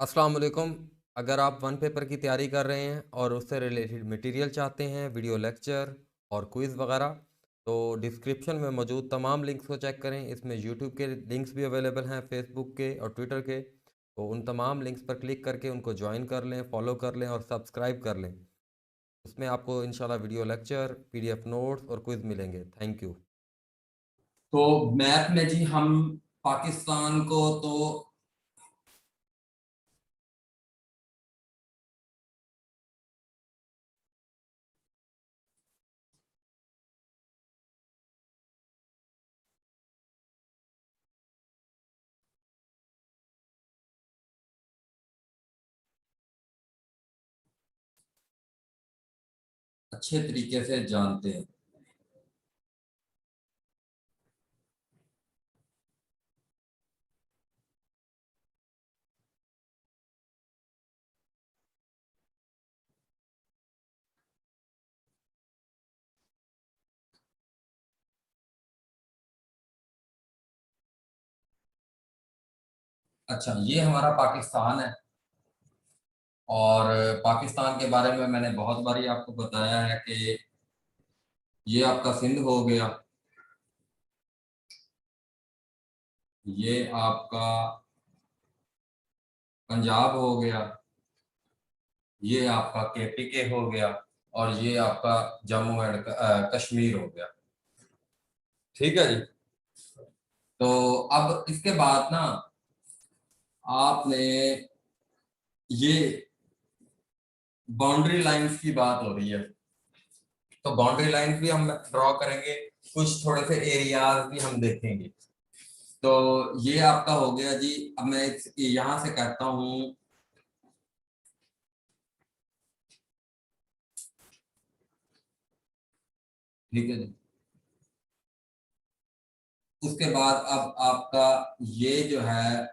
अस्सलाम वालेकुम। अगर आप वन पेपर की तैयारी कर रहे हैं और उससे रिलेटेड मटेरियल चाहते हैं, वीडियो लेक्चर और क्विज़ वगैरह, तो डिस्क्रिप्शन में मौजूद तमाम लिंक्स को चेक करें। इसमें यूट्यूब के लिंक्स भी अवेलेबल हैं, फेसबुक के और ट्विटर के। तो उन तमाम लिंक्स पर क्लिक करके उनको ज्वाइन कर लें, फॉलो कर लें और सब्सक्राइब कर लें। उसमें आपको इंशाल्लाह वीडियो लेक्चर, पीडीएफ नोट्स और क्विज़ मिलेंगे। Thank you. तो मैथ में जी हम पाकिस्तान को तो अच्छे तरीके से जानते हैं। अच्छा, ये हमारा पाकिस्तान है और पाकिस्तान के बारे में मैंने बहुत बारी आपको बताया है कि ये आपका सिंध हो गया, ये आपका पंजाब हो गया, ये आपका केपीके हो गया और ये आपका जम्मू एंड कश्मीर हो गया। ठीक है जी। तो अब इसके बाद ना आपने ये बाउंड्री लाइंस की बात हो रही है, तो बाउंड्री लाइंस भी हम ड्रॉ करेंगे, कुछ थोड़े से एरियाज भी हम देखेंगे। तो ये आपका हो गया जी। अब मैं यहां से कहता हूं, ठीक है जी। उसके बाद अब आपका ये जो है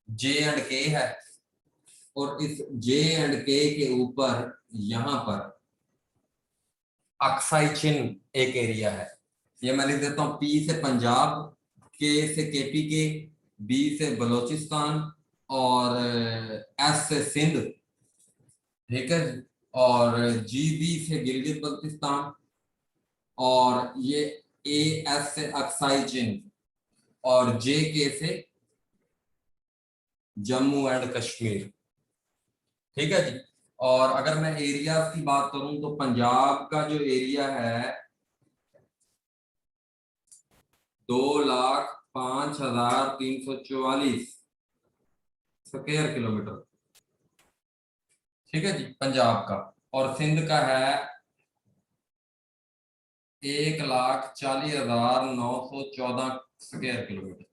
जे एंड के है, और इस जे एंड के ऊपर यहां पर अक्साई चिन्ह एक एरिया है। ये मैं लिख देता हूं, पी से पंजाब, के से केपी के, बी से बलोचिस्तान और एस से सिंध। ठीक है। और जीबी से गिलगित बल्तिस्तान और ये ए एस से अक्साई चिन्ह और जे के से जम्मू एंड कश्मीर। ठीक है जी। और अगर मैं एरिया की बात करूं तो पंजाब का जो एरिया है 2,05,344 स्क्वायर किलोमीटर। ठीक है जी, पंजाब का। और सिंध का है 1,40,914 स्क्वायर किलोमीटर।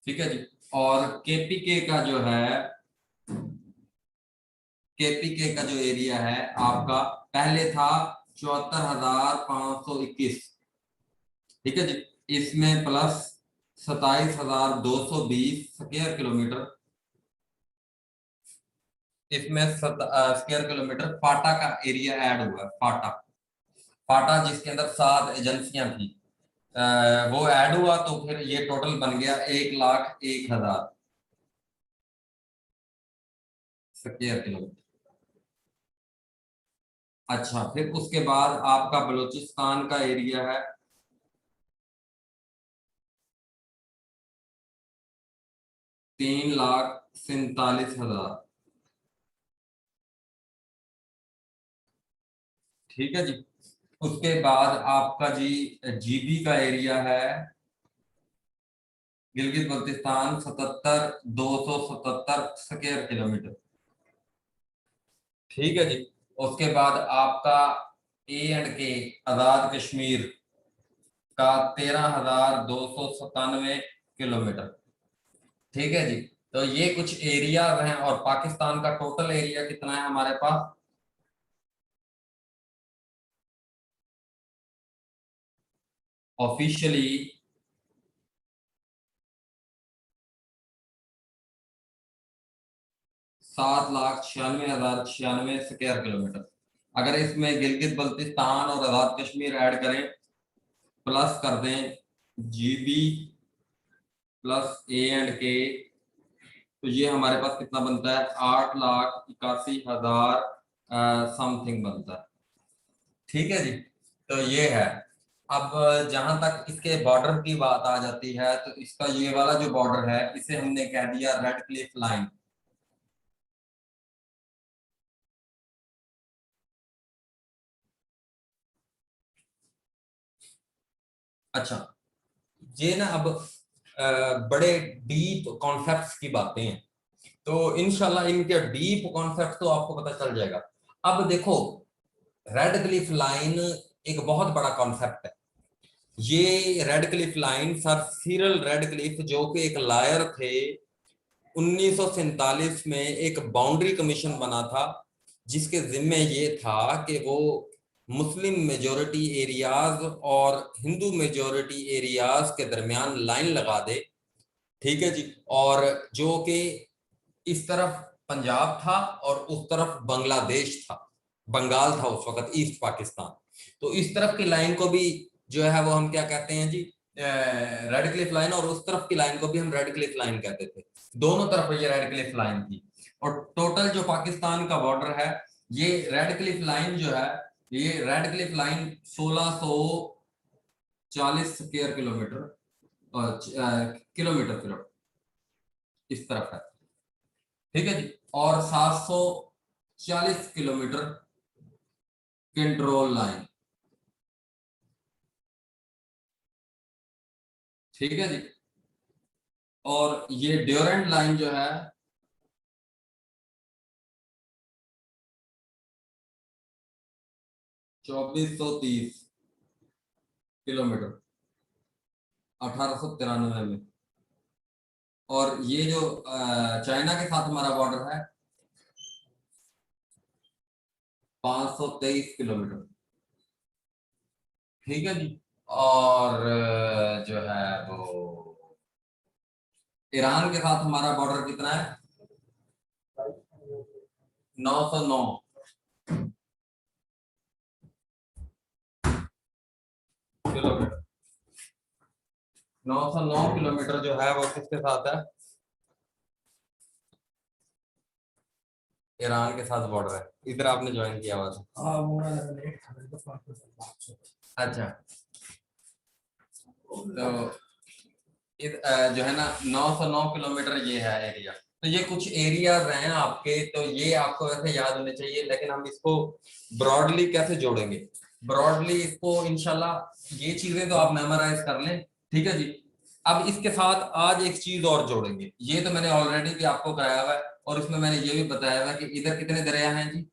ठीक है जी। और केपीके का जो है, केपीके का जो एरिया है आपका पहले था 74,521। ठीक है जी। इसमें प्लस 27,220 स्क्वायर किलोमीटर, इसमें स्क्वायर किलोमीटर फाटा का एरिया ऐड हुआ है। फाटा, फाटा जिसके अंदर 7 एजेंसियां थी, वो ऐड हुआ, तो फिर ये टोटल बन गया 1,01,000 स्क्वायर किलोमीटर। अच्छा, फिर उसके बाद आपका बलूचिस्तान का एरिया है 3,47,000। ठीक है जी। उसके बाद आपका जी जीबी का एरिया है गिलगित बल्तिस्तान 77,277 स्क्वायर किलोमीटर। ठीक है जी। उसके बाद आपका ए एंड के आजाद कश्मीर का 13,297 किलोमीटर। ठीक है जी। तो ये कुछ एरिया हैं, और पाकिस्तान का टोटल एरिया कितना है हमारे पास? Officially 7,96,096 square kilometre. अगर इसमें गिलगित बल्तिस्तान और आजाद कश्मीर ऐड करें, प्लस कर दें जीबी प्लस ए एंड के, तो ये हमारे पास कितना बनता है, 8,81,000 समथिंग बनता है। ठीक है जी, तो ये है। अब जहां तक इसके बॉर्डर की बात आ जाती है, तो इसका ये वाला जो बॉर्डर है इसे हमने कह दिया रेड क्लिफ लाइन। अच्छा, ये ना अब बड़े डीप कॉन्सेप्ट्स की बातें हैं, तो इंशाल्लाह इनके डीप कॉन्सेप्ट तो आपको पता चल जाएगा। अब देखो, रेड क्लिफ लाइन एक बहुत बड़ा कॉन्सेप्ट है। ये red Cliff line sir Cyril red Cliff, जो कि एक लायर थे, 1947 में एक बाउंड्री कमीशन बना था, जिसके जिम्मे ये था कि वो मुस्लिम मेजोरिटी एरियाज और हिंदू मेजोरिटी एरियाज के दरमियान लाइन लगा दे। ठीक है जी, और जो कि इस तरफ पंजाब था और उस तरफ बांग्लादेश था, बंगाल था उस वक्त, ईस्ट पाकिस्तान। तो इस तरफ की लाइन को भी जो है वो हम क्या कहते हैं जी, रेड क्लिफ लाइन, और उस तरफ की लाइन को भी हम रेड क्लिफ लाइन कहते थे। दोनों तरफ ये रेड क्लिफ लाइन थी। और टोटल जो पाकिस्तान का बॉर्डर है, ये रेड क्लिफ लाइन जो है, ये red Cliff line 1640 square kilometre kilometre फिर इस तरफ है। ठीक है जी, और 740 किलोमीटर कंट्रोल लाइन। ठीक है जी, और ये ड्यूरेंट लाइन जो है 2430 किलोमीटर 1893 में। और ये जो चाइना के साथ हमारा बॉर्डर है 523 किलोमीटर। ठीक है जी, और जो है वो ईरान के साथ हमारा बॉर्डर कितना है, 909 किलोमीटर। 909 किलोमीटर जो है वो किसके साथ है, ईरान के साथ बॉर्डर है। इधर आपने ज्वाइन किया हुआ था। अच्छा, तो जो है ना 909 किलोमीटर ये है एरिया। तो ये कुछ एरियाज हैं आपके, तो ये आपको वैसे याद होने चाहिए, लेकिन हम इसको ब्रॉडली कैसे जोड़ेंगे, ब्रॉडली इसको इंशाल्लाह ये चीजें तो आप मेमोराइज कर लें। ठीक है जी, अब इसके साथ आज एक चीज और जोड़ेंगे, ये तो मैंने ऑलरेडी भी आपको कराया हुआ है, और इसमें मैंने ये भी बताया हुआ कि इधर कितने दरिया हैं जी,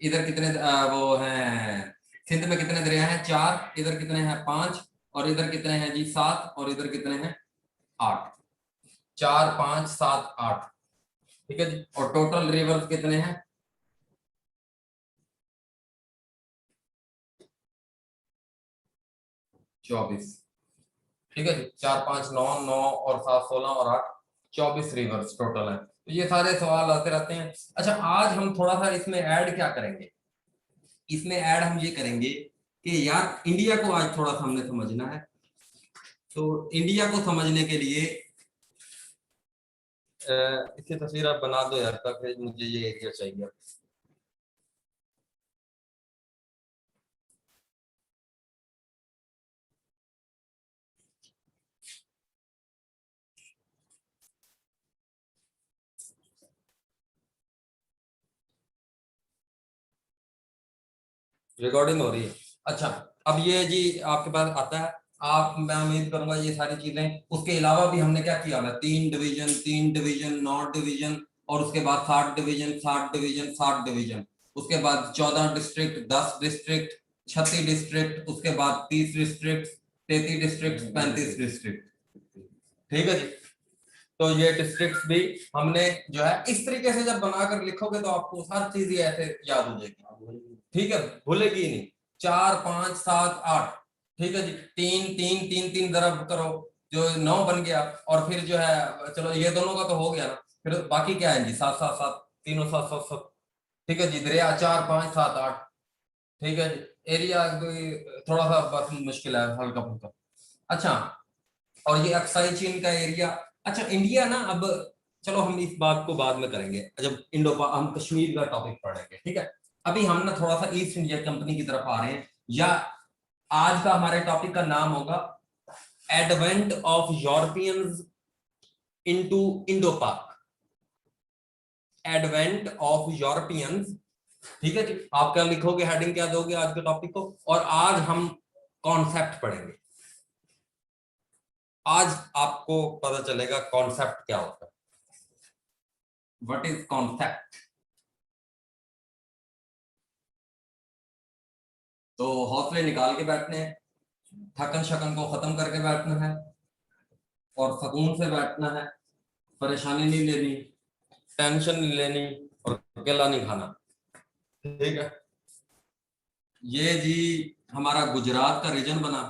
इधर कितने वो हैं, सिंध में कितने दरिया हैं, 4, इधर कितने हैं, 5, और इधर कितने हैं जी, 7, और इधर कितने हैं, 8। 4, 5, 7, 8। ठीक है जी, और टोटल रिवर्स कितने हैं, 24। ठीक है जी, 4, 5, 9, 9 और 7, 16 और 8, 24 रिवर्स टोटल है। तो ये सारे सवाल आते रहते हैं। अच्छा, आज हम थोड़ा सा इसमें ऐड क्या करेंगे, इसमें ऐड हम ये करेंगे कि यार इंडिया को आज थोड़ा सा हमने समझना है। तो इंडिया को समझने के लिए इसकी तस्वीर आप बना दो यार, तक मुझे ये एरिया चाहिए। रिकॉर्डिंग हो रही है। अच्छा, अब ये जी आपके पास आता है, आप, मैं उम्मीद करूंगा ये सारी चीजें, उसके अलावा भी हमने क्या किया है, 3 डिवीजन, 3 डिवीजन, 9 डिवीजन, और उसके बाद 7 डिवीजन, 7 डिवीजन, 7 डिवीजन, उसके बाद 14 डिस्ट्रिक्ट, 10 डिस्ट्रिक्ट, 36 डिस्ट्रिक्ट, उसके बाद 30 डिस्ट्रिक्ट, 33 डिस्ट्रिक्ट, 35 डिस्ट्रिक्ट। ठीक है जी, तो ये डिस्ट्रिक्ट भी हमने जो है इस तरीके से जब बनाकर लिखोगे तो आपको हर चीज ये ऐसे याद हो जाएगी। ठीक है, भूलेगी नहीं। 4, 5, 7, 8। ठीक है जी, 3, 3, 3, 3 दरब करो, जो 9 बन गया, और फिर जो है चलो ये दोनों का तो हो गया ना, फिर बाकी क्या है जी, 7, 7, 7, तीनों 7, 7, 7। ठीक है जी, दरिया 4, 5, 7, 8। ठीक है जी, एरिया थोड़ा सा बस मुश्किल है, हल्का फुल्का। अच्छा, और ये अक्साई चीन का एरिया। अच्छा इंडिया ना, अब चलो हम इस बात को बाद में करेंगे जब हम कश्मीर का टॉपिक पढ़ेंगे, ठीक है। अभी हम ना थोड़ा सा ईस्ट इंडिया कंपनी की तरफ आ रहे हैं, या आज का हमारे टॉपिक का नाम होगा advent of Europeans into Indo पाक। एडवेंट ऑफ यूरोपियंस, ठीक है जी। आप क्या लिखोगे, हेडिंग क्या दोगे आज के टॉपिक को? और आज हम कॉन्सेप्ट पढ़ेंगे। आज आपको पता चलेगा कॉन्सेप्ट क्या होता है, व्हाट इज कॉन्सेप्ट। तो हौसले निकाल के बैठने हैं, थकन शकन को खत्म करके बैठना है, और सुकून से बैठना है, परेशानी नहीं लेनी, टेंशन नहीं लेनी, और अकेला नहीं खाना, ठीक है। ये जी हमारा गुजरात का रीजन बना,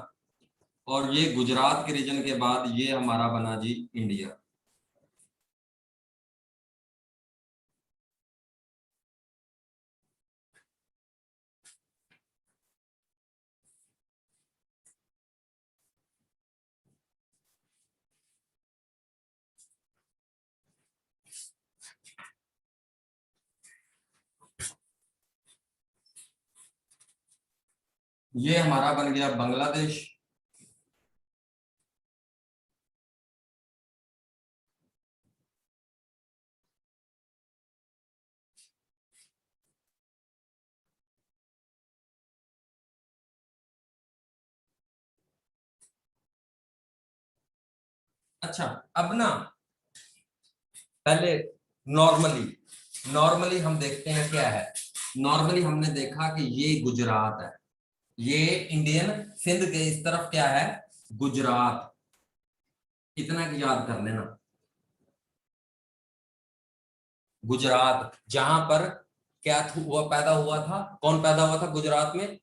और ये गुजरात के रीजन के बाद ये हमारा बना जी इंडिया। ये हमारा बन गया बांग्लादेश। अच्छा अब ना पहले नॉर्मली हम देखते हैं क्या है। नॉर्मली हमने देखा कि ये गुजरात है, ये इंडियन सिंध के इस तरफ क्या है, गुजरात। इतना की याद कर लेना, गुजरात जहां पर क्या हुआ, पैदा हुआ था, कौन पैदा हुआ था गुजरात में?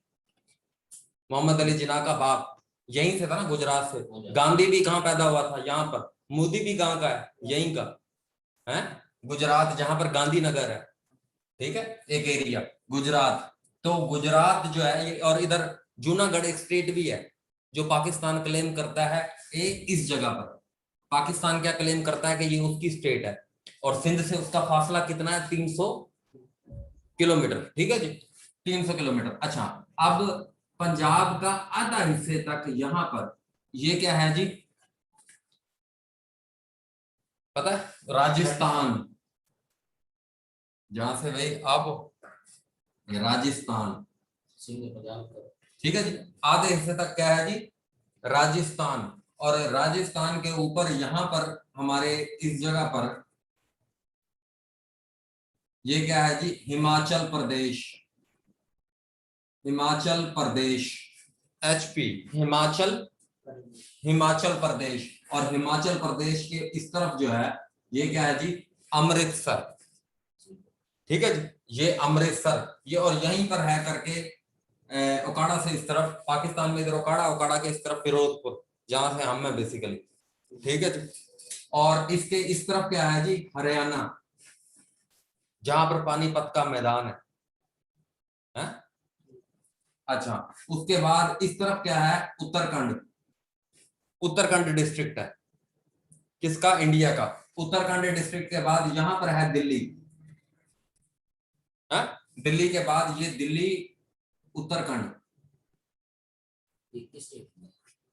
मोहम्मद अली जिन्ना का बाप, यहीं से था ना, गुजरात से। गांधी भी कहाँ पैदा हुआ था? यहाँ पर। मोदी भी कहाँ का है? यहीं का है, गुजरात, जहां पर गांधीनगर है, ठीक है, एक एरिया गुजरात। तो गुजरात जो है ये, और इधर जूनागढ़ एक स्टेट भी है जो पाकिस्तान क्लेम करता है। इस जगह पर पाकिस्तान क्या क्लेम करता है कि ये उसकी स्टेट है, और सिंध से उसका फासला कितना है? 300 किलोमीटर, ठीक है जी, 300 किलोमीटर। अच्छा अब पंजाब का आधा हिस्से तक यहां पर ये क्या है जी, पता है? राजस्थान। जहां से भाई आप, राजस्थान, ठीक है जी, आधे हिस्से तक क्या है जी, राजस्थान। और राजस्थान के ऊपर यहां पर हमारे इस जगह पर ये क्या है जी, हिमाचल प्रदेश। हिमाचल प्रदेश, एचपी, हिमाचल प्रदेश। और हिमाचल प्रदेश के इस तरफ जो है ये क्या है जी, अमृतसर, ठीक है जी, ये अमृतसर। ये और यहीं पर है करके ओकाड़ा से इस तरफ, पाकिस्तान में इधर ओकाड़ा, ओकाड़ा के इस तरफ फिरोजपुर, जहां से हम है बेसिकली, ठीक है जी। और इसके इस तरफ क्या है जी, हरियाणा, जहां पर पानीपत का मैदान है? अच्छा उसके बाद इस तरफ क्या है, उत्तराखंड। उत्तराखंड डिस्ट्रिक्ट है किसका? इंडिया का। उत्तराखंड डिस्ट्रिक्ट के बाद यहां पर है दिल्ली, है? दिल्ली के बाद ये दिल्ली, उत्तराखंड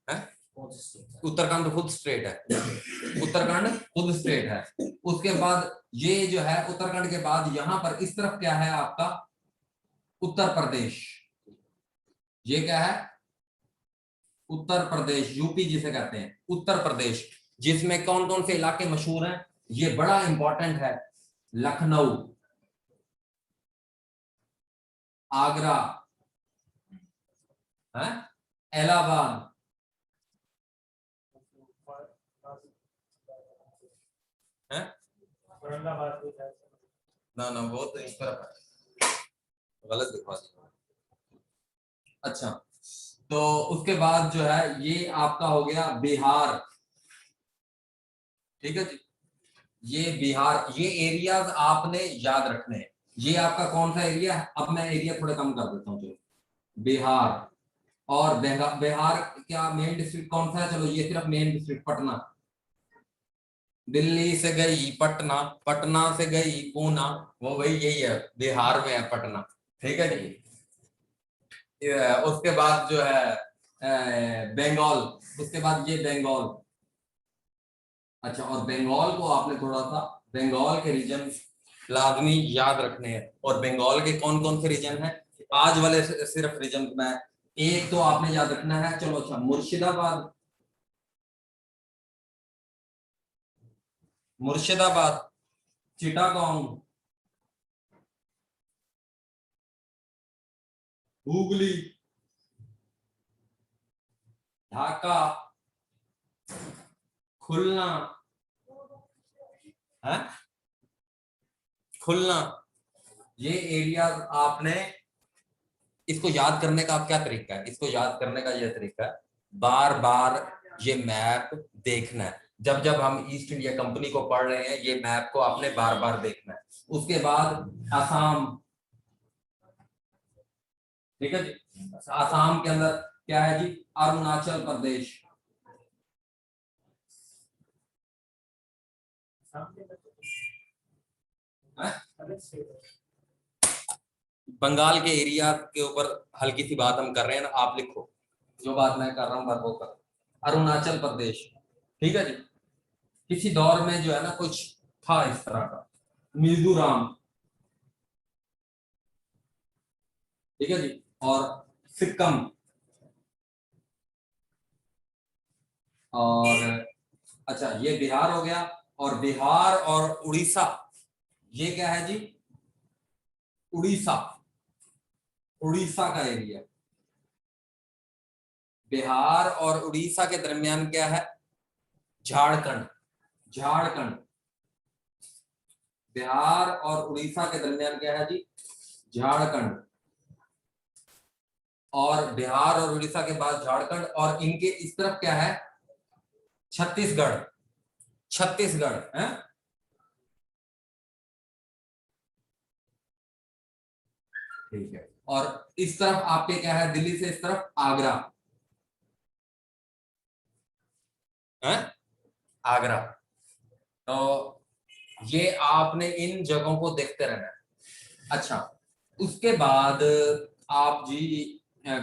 है। उत्तराखंड खुद स्टेट है, उत्तराखंड खुद स्टेट है। उसके बाद ये जो है उत्तराखंड के बाद यहां पर इस तरफ क्या है आपका, उत्तर प्रदेश। ये क्या है, उत्तर प्रदेश, यूपी जिसे कहते हैं, उत्तर प्रदेश। जिसमें कौन कौन से इलाके मशहूर हैं, ये बड़ा इंपॉर्टेंट है, लखनऊ, आगरा, है, इलाहाबाद, है ना, ना वो तो इस तरफ है, गलत दिखा दिया। अच्छा तो उसके बाद जो है ये आपका हो गया बिहार, ठीक है जी, ये बिहार। ये एरियाज आपने याद रखने हैं। ये आपका कौन सा एरिया है? अब मैं एरिया थोड़े कम कर देता हूँ, चलो। बिहार, और बिहार क्या मेन डिस्ट्रिक्ट कौन सा है? चलो ये सिर्फ मेन डिस्ट्रिक्ट पटना। दिल्ली से गई पटना, पटना से गई पूना, वो वही यही है, बिहार में है पटना। ठीक है जी। उसके बाद जो है बंगाल, उसके बाद ये बंगाल। अच्छा, और बंगाल को आपने थोड़ा सा, बंगाल के रीजन लाजमी याद रखने हैं। और बंगाल के कौन कौन से रीजन है? आज वाले सिर्फ रीजन में एक तो आपने याद रखना है। चलो अच्छा, मुर्शिदाबाद, मुर्शिदाबाद, चिटागोंग, हुगली, ढाका, खुलना है, खुलना। ये एरिया आपने, इसको याद करने का क्या तरीका है? इसको याद करने का यह तरीका है, बार बार ये मैप देखना है। जब जब हम ईस्ट इंडिया कंपनी को पढ़ रहे हैं, ये मैप को आपने बार बार देखना है। उसके बाद असम, ठीक है जी। असम के अंदर क्या है जी? अरुणाचल प्रदेश, बंगाल के एरिया के ऊपर हल्की सी बात हम कर रहे हैं ना, आप लिखो जो बात मैं कर रहा हूँ वो कर। अरुणाचल प्रदेश, ठीक है जी। किसी दौर में जो है ना कुछ था इस तरह का। मिजोरम, ठीक है जी। और सिक्किम, और अच्छा ये बिहार हो गया। और बिहार और उड़ीसा, ये क्या है जी? उड़ीसा, उड़ीसा का एरिया। बिहार और उड़ीसा के दरमियान क्या है? झारखंड, झारखंड। बिहार और उड़ीसा के दरमियान क्या है जी? झारखंड। और बिहार और उड़ीसा के बाद झारखंड, और इनके इस तरफ क्या है? छत्तीसगढ़, छत्तीसगढ़ है। ठीक है। और इस तरफ आपके क्या है? दिल्ली से इस तरफ आगरा है, आगरा। तो ये आपने इन जगहों को देखते रहना है। अच्छा, उसके बाद आप जी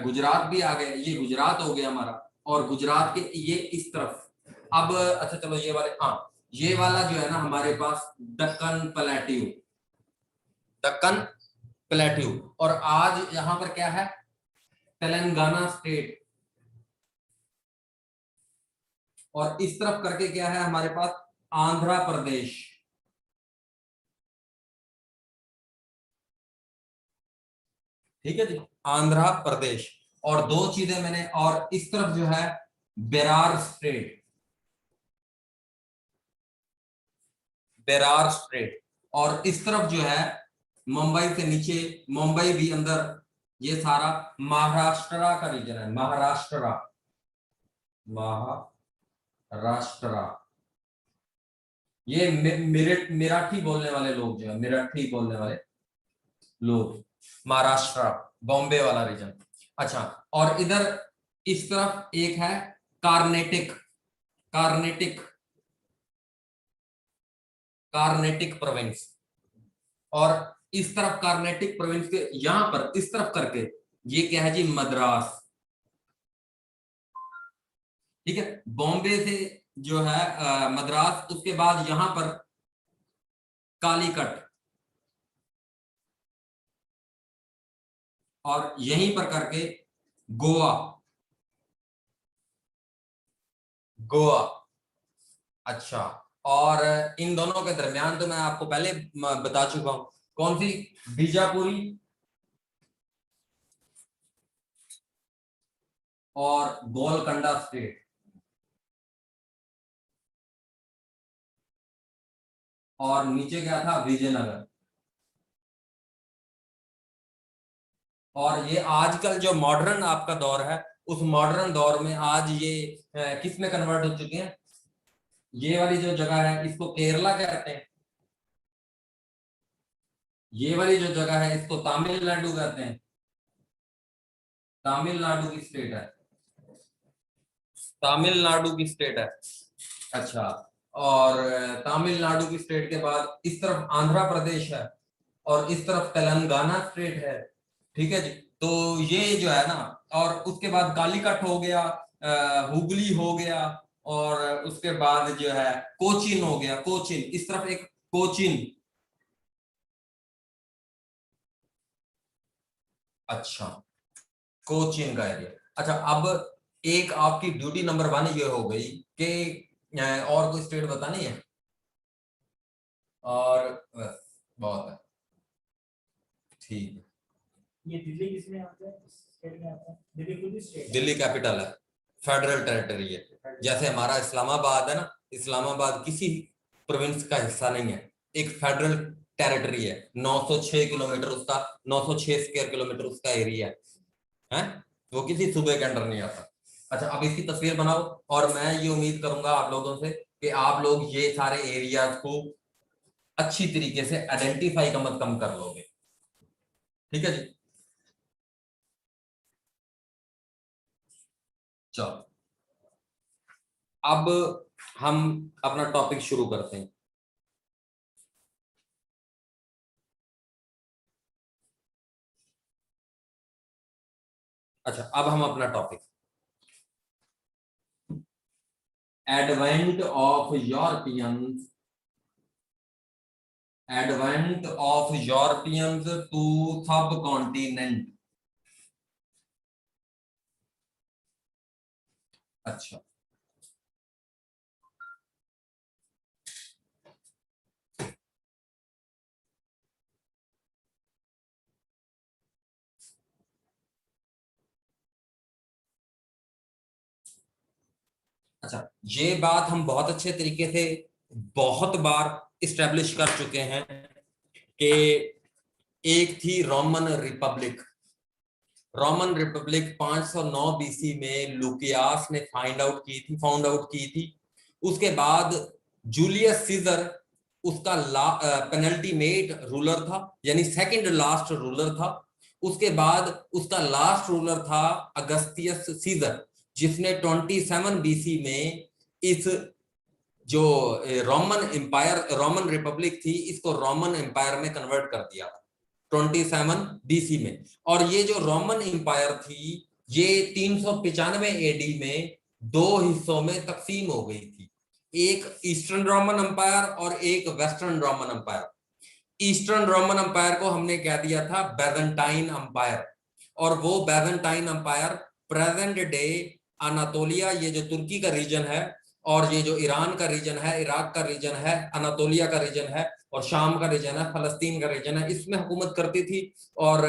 गुजरात भी आ गए। ये गुजरात हो गया हमारा। और गुजरात के ये इस तरफ, अब अच्छा चलो ये वाले, हाँ ये वाला जो है ना हमारे पास दक्कन प्लेट्यू, दक्कन प्लेट्यू। और आज यहाँ पर क्या है? तेलंगाना स्टेट। और इस तरफ करके क्या है हमारे पास? आंध्र प्रदेश। ठीक है जी, आंध्र प्रदेश। और दो चीजें मैंने, और इस तरफ जो है बेरार स्ट्रेट, बेरार स्ट्रेट। और इस तरफ जो है मुंबई से नीचे, मुंबई भी अंदर, ये सारा महाराष्ट्र का रीजन है। महाराष्ट्र, महाराष्ट्र। ये मेरठ, मराठी बोलने वाले लोग जो है, मराठी बोलने वाले लोग, महाराष्ट्र, बॉम्बे वाला रीजन। अच्छा, और इधर इस तरफ एक है कार्नेटिक, कार्नेटिक, कार्नेटिक प्रोविंस। और इस तरफ कार्नेटिक प्रोविंस के यहां पर इस तरफ करके ये क्या है जी? मद्रास। ठीक है, बॉम्बे से जो है मद्रास, उसके बाद यहां पर कालीकट, और यहीं पर करके गोवा, गोवा। अच्छा, और इन दोनों के दरमियान तो मैं आपको पहले बता चुका हूं, कौन सी? बीजापुरी और गोलकंडा स्टेट। और नीचे क्या था? विजयनगर। और ये आजकल जो मॉडर्न आपका दौर है, उस मॉडर्न दौर में आज ये किस में कन्वर्ट हो चुके हैं? ये वाली जो जगह है इसको केरला कहते हैं। ये वाली जो जगह है इसको तमिलनाडु कहते हैं। तमिलनाडु की स्टेट है, तमिलनाडु की स्टेट है। अच्छा, और तमिलनाडु की स्टेट के बाद इस तरफ आंध्र प्रदेश है और इस तरफ तेलंगाना स्टेट है। ठीक है जी। तो ये जो है ना, और उसके बाद कालीकट हो गया, हुगली हो गया, और उसके बाद जो है कोचीन हो गया, कोचीन इस तरफ एक कोचीन। अच्छा, कोचीन का एरिया। अच्छा, अब एक आपकी ड्यूटी नंबर 1 ये हो गई कि और कोई स्टेट बतानी है, और बस बहुत है। ठीक है। ये दिल्ली किसमें आता है, स्टेट में आता है? दिल्ली खुद ही स्टेट है, दिल्ली कैपिटल है, फेडरल टेरिटरी है। जैसे हमारा इस्लामाबाद है ना, इस्लामाबाद किसी प्रोविंस का हिस्सा नहीं है, एक फेडरल टेरिटरी है। 906 किलोमीटर उसका, 906 स्क्वायर किलोमीटर उसका एरिया है, वो किसी सूबे के अंडर नहीं आता। अच्छा, अब इसकी तस्वीर बनाओ, और मैं ये उम्मीद करूंगा आप लोगों से कि आप लोग ये सारे एरियाज को अच्छी तरीके से आइडेंटिफाई कम अज कम कर लोगे। ठीक है जी। चलो, अब हम अपना टॉपिक शुरू करते हैं। अच्छा, अब हम अपना topic, advent of Europeans, advent of Europeans to subcontinent. अच्छा, अच्छा, ये बात हम बहुत अच्छे तरीके से बहुत बार इस्टेब्लिश कर चुके हैं कि एक थी Roman Republic. Roman Republic 509 BC में लुकियास ने फाउंड आउट की थी। उसके बाद जूलियस सीजर उसका पेनल्टीमेट रूलर था, यानी सेकंड लास्ट रूलर था। उसके बाद उसका लास्ट रूलर था अगस्तियस सीजर, जिसने 27 बीसी में इस जो रोमन रिपब्लिक थी, इसको रोमन एम्पायर में कन्वर्ट कर दिया था 27 बीसी में। और ये जो रोमन एम्पायर थी, ये 395 एडी में दो हिस्सों में तकसीम हो गई थी, एक ईस्टर्न रोमन एम्पायर और एक western Roman empire. Eastern Roman empire को हमने कह दिया था बैजेंटाइन एम्पायर, और वो Byzantine empire present day Anatolia, ये जो तुर्की का रीजन है, और ये जो ईरान का रीजन है, इराक का रीजन है, अनातोलिया का रीजन है, और शाम का रीजन है, फलस्तीन का रीजन है, इसमें हुकूमत करती थी। और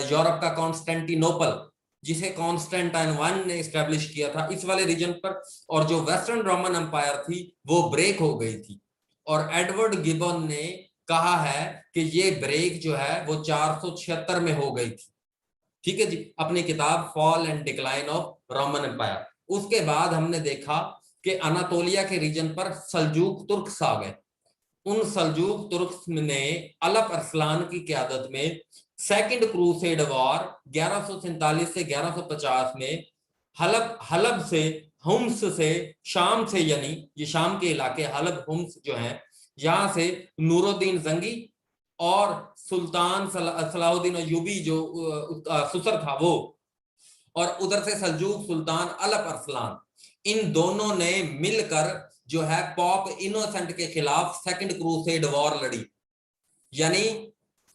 यूरोप का कॉन्स्टेंटिनोपल, जिसे कॉन्स्टेंटाइन वन ने स्टैब्लिश किया था, इस वाले रीजन पर। और जो वेस्टर्न रोमन एम्पायर थी वो ब्रेक हो गई थी, और एडवर्ड गिबन ने कहा है कि ये ब्रेक जो है वो 476 में हो गई थी। ठीक है जी, अपनी किताब fall and decline of Roman empire. उसके बाद हमने देखा कि अनातोलिया के रीजन पर सल्जूक तुर्क्स आ गए। उन सल्जूक तुर्क्स ने अलप अरसलान की क़यादत में सेकंड क्रूसेड वॉर 1147 से 1150 में हलब से, हुम्स से, शाम से, यानी ये शाम के इलाके हलब हुम्स जो हैं, यहां से नूरुद्दीन जंगी और सुल्तान सलाहुद्दीन अय्यूबी जो सुसर था वो, और उधर से सल्जूक सुल्तान अलप अरसलान, इन दोनों ने मिलकर जो है पॉप इनोसेंट के खिलाफ सेकंड क्रूसेड वॉर लड़ी। यानी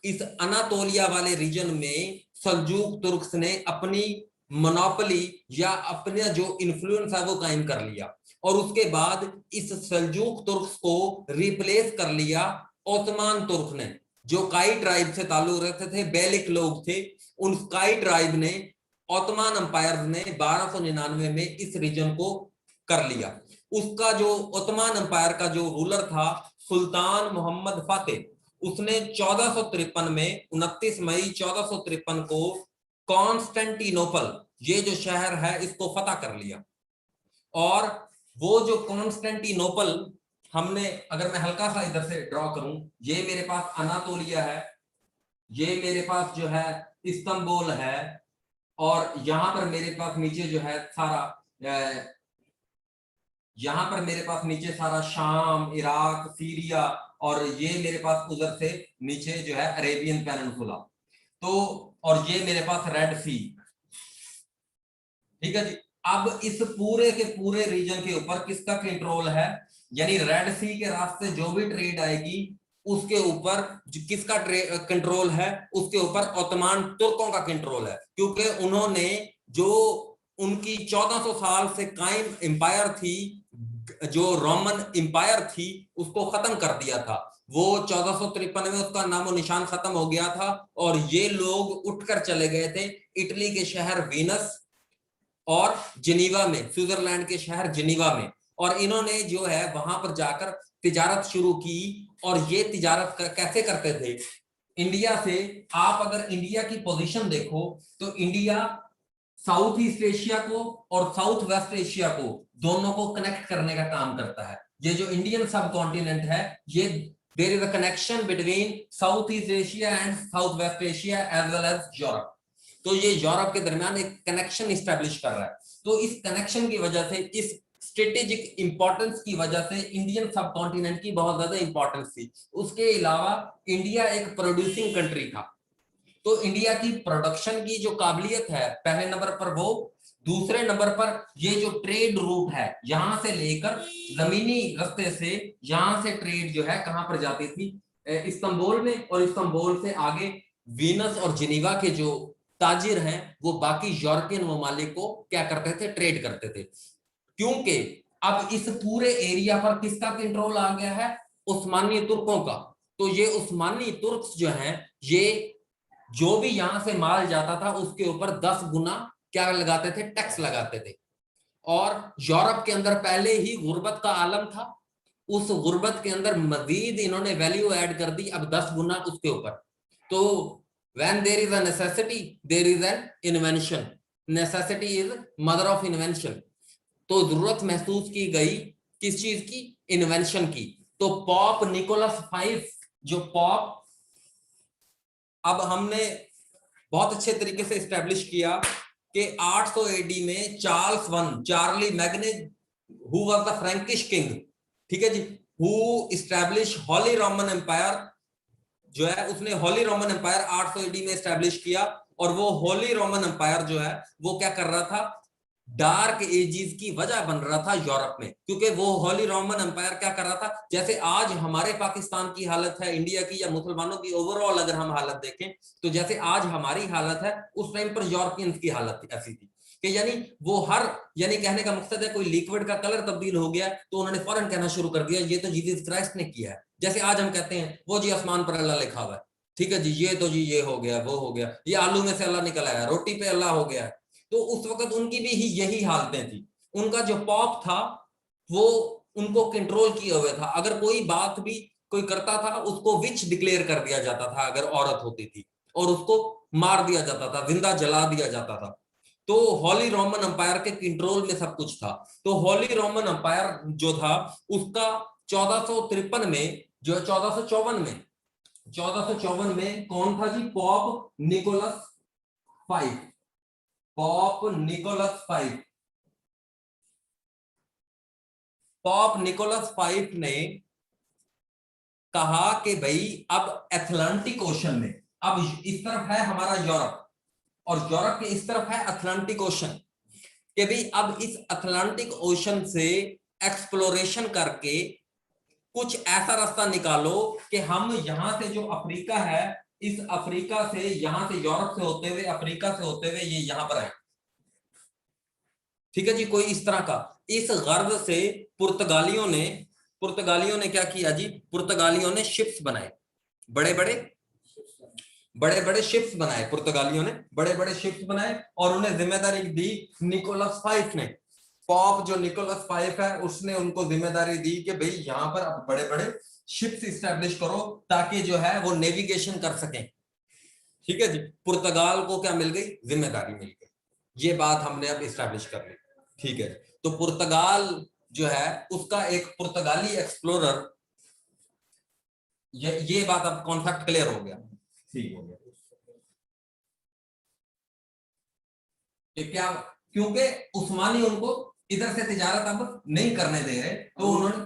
इस अनातोलिया वाले रीजन में सल्जूक तुर्क्स ने अपनी मोनोपोली या अपना जो इन्फ्लुएंस है वो कायम कर लिया, और उसके बाद इस सल्जूक तुर्क्स को रिप्लेस कर लिया ओस्मान तुर्क ने, जो काई ट्राइब से ताल्लुक रखते थे, बेलिक लोग थे। उन काई ट्राइब ने, ओस्मान एम्पायर ने 1299 में इस रीजन को कर लिया। उसका जो ओस्मान एम्पायर का जो रूलर था सुल्तान मोहम्मद फातेह, उसने 1453 में 29 मई 1453 को कॉन्स्टेंटिनोपल, ये जो शहर है, इसको फतह कर लिया। और वो जो कॉन्स्टेंटिनोपल, हमने, अगर मैं हल्का सा इधर से ड्रॉ करूं, ये मेरे पास अनातोलिया है, ये मेरे पास जो है इस्तांबुल है, और यहाँ पर मेरे पास नीचे जो है सारा यहाँ पर मेरे पास नीचे सारा शाम, इराक, सीरिया, और ये मेरे पास उधर से नीचे जो है अरेबियन पेनिनसुला, तो और ये मेरे पास रेड सी। ठीक है जी। अब इस पूरे के पूरे रीजन के ऊपर किसका कंट्रोल है, यानी रेड सी के रास्ते जो भी ट्रेड आएगी उसके ऊपर किसका कंट्रोल है, उसके ऊपर ओटोमन तुर्कों का कंट्रोल है, क्योंकि उन्होंने जो उनकी 1400 साल से कायम एम्पायर थी, जो रोमन एम्पायर थी, उसको खत्म कर दिया था। वो 1453 में उसका नामो निशान खत्म हो गया था, और ये लोग उठकर चले गए थे इटली के शहर वीनस और जिनीवा में, स्विट्जरलैंड के शहर जिनीवा में, और इन्होंने जो है वहां पर जाकर तिजारत शुरू की। और ये तिजारत कैसे करते थे, इंडिया से, आप अगर इंडिया की पोजीशन देखो तो इंडिया साउथ ईस्ट एशिया को और साउथ वेस्ट एशिया को दोनों को कनेक्ट करने का काम करता है। ये जो इंडियन सब कॉन्टिनेंट है, ये there is a connection between south east Asia and south west Asia as well as Europe. तो ये यूरोप के दरमियान एक कनेक्शन इस्टेब्लिश कर रहा है। तो इस कनेक्शन की वजह से, इस स्ट्रेटेजिक इंपॉर्टेंस की वजह से इंडियन सब कॉन्टिनेंट की बहुत ज्यादा इंपॉर्टेंस थी। उसके अलावा इंडिया एक प्रोड्यूसिंग कंट्री था, तो इंडिया की प्रोडक्शन की जो काबिलियत है पहले नंबर पर वो, दूसरे नंबर पर ये जो ट्रेड रूट है, यहां से लेकर जमीनी रास्ते से यहां से ट्रेड जो है कहां पर जाती थी, इस्तांबुल में, और इस्तांबुल से आगे वीनस और जिनीवा के जो ताजिर हैं वो बाकी यूरोपियन ममालिक को क्या करते थे, ट्रेड करते थे। क्योंकि अब इस पूरे एरिया पर किसका कंट्रोल आ गया है, उस्मानी तुर्कों का। तो ये उस्मानी तुर्क जो हैं, ये जो भी यहां से माल जाता था उसके ऊपर 10 गुना क्या लगाते थे, टैक्स लगाते थे। और यूरोप के अंदर पहले ही गुर्बत का आलम था, उस गुर्बत के अंदर मजीद इन्होंने वैल्यू ऐड कर दी, अब 10 गुना उसके ऊपर। तो when there is a necessity there is an invention, necessity is mother of invention। तो जरूरत महसूस की गई किस चीज की, इन्वेंशन की। तो पॉप निकोलस V, जो पॉप, अब हमने बहुत अच्छे तरीके से स्टैब्लिश किया कि 800 एडी में Charlemagne, who was the Frankish king, ठीक है जी, who establish Holy Roman Empire, जो है उसने हॉली रोमन एम्पायर 800 एडी में स्टैब्लिश किया। और वो हॉली रोमन एम्पायर जो है वो क्या कर रहा था, डार्क एजिस की वजह बन रहा था यूरोप में, क्योंकि वो हॉली रोमन एम्पायर क्या कर रहा था, जैसे आज हमारे पाकिस्तान की हालत है, इंडिया की या मुसलमानों की ओवरऑल अगर हम हालत देखें, तो जैसे आज हमारी हालत है उस टाइम पर यूरोपियंस की हालत ऐसी थी कि यानी वो हर, यानी कहने का मकसद है कोई लिक्विड का कलर तब्दील हो गया तो उन्होंने फौरन कहना शुरू कर दिया ये तो जीसस क्राइस्ट ने किया है। जैसे आज हम कहते हैं वो जी आसमान पर अल्लाह लिखा हुआ है, ठीक है जी, ये तो जी ये हो गया, वो हो गया, ये आलू में से अल्लाह निकल आया, रोटी पे अल्लाह हो गया। तो उस वक्त उनकी भी यही हालतें थी। उनका जो पॉप था वो उनको कंट्रोल किया हुआ था, अगर कोई बात भी कोई करता था उसको विच डिक्लेयर कर दिया जाता था अगर औरत होती थी, और उसको मार दिया जाता था, जिंदा जला दिया जाता था। तो हॉली रोमन एम्पायर के कंट्रोल में सब कुछ था। तो हॉली रोमन एम्पायर जो था उसका 1453 में, जो 1454 में कौन था जी, Pope Nicholas V, Pope Nicholas V, Pope Nicholas V ने कहा कि भाई अब अटलांटिक ओशन में, अब इस तरफ है हमारा यूरोप और यूरोप के इस तरफ है अटलांटिक ओशन, कि भाई अब इस अटलांटिक ओशन से एक्सप्लोरेशन करके कुछ ऐसा रास्ता निकालो कि हम यहां से जो अफ्रीका है, इस अफ्रीका से, यहां से यूरोप से होते हुए, अफ्रीका से होते हुए ये यहां पर आए, ठीक है जी, कोई इस तरह का। इस गर्ज से पुर्तगालियों ने क्या किया जी, पुर्तगालियों ने शिप्स बनाए, बड़े बड़े शिप्स बनाए, पुर्तगालियों ने बड़े बड़े शिप्स बनाए, और उन्हें जिम्मेदारी दी निकोलस V ने। पॉप जो निकोलस V है उसने उनको जिम्मेदारी दी कि भाई यहाँ पर अब बड़े बड़े शिप्स इस्टेब्लिश करो ताकि जो है वो नेविगेशन कर सकें, ठीक है जी। पुर्तगाल को क्या मिल गई, जिम्मेदारी मिल गई, ये बात हमने अब इस्टेब्लिश कर ली, ठीक है। तो पुर्तगाल जो है उसका एक पुर्तगाली एक्सप्लोरर, ये बात अब कॉन्सेप्ट क्लियर हो गया, ठीक हो गया। कि क्या, क्योंकि उस्मानी उनको इधर से तिजारत अब नहीं करने दे रहे, तो उन्होंने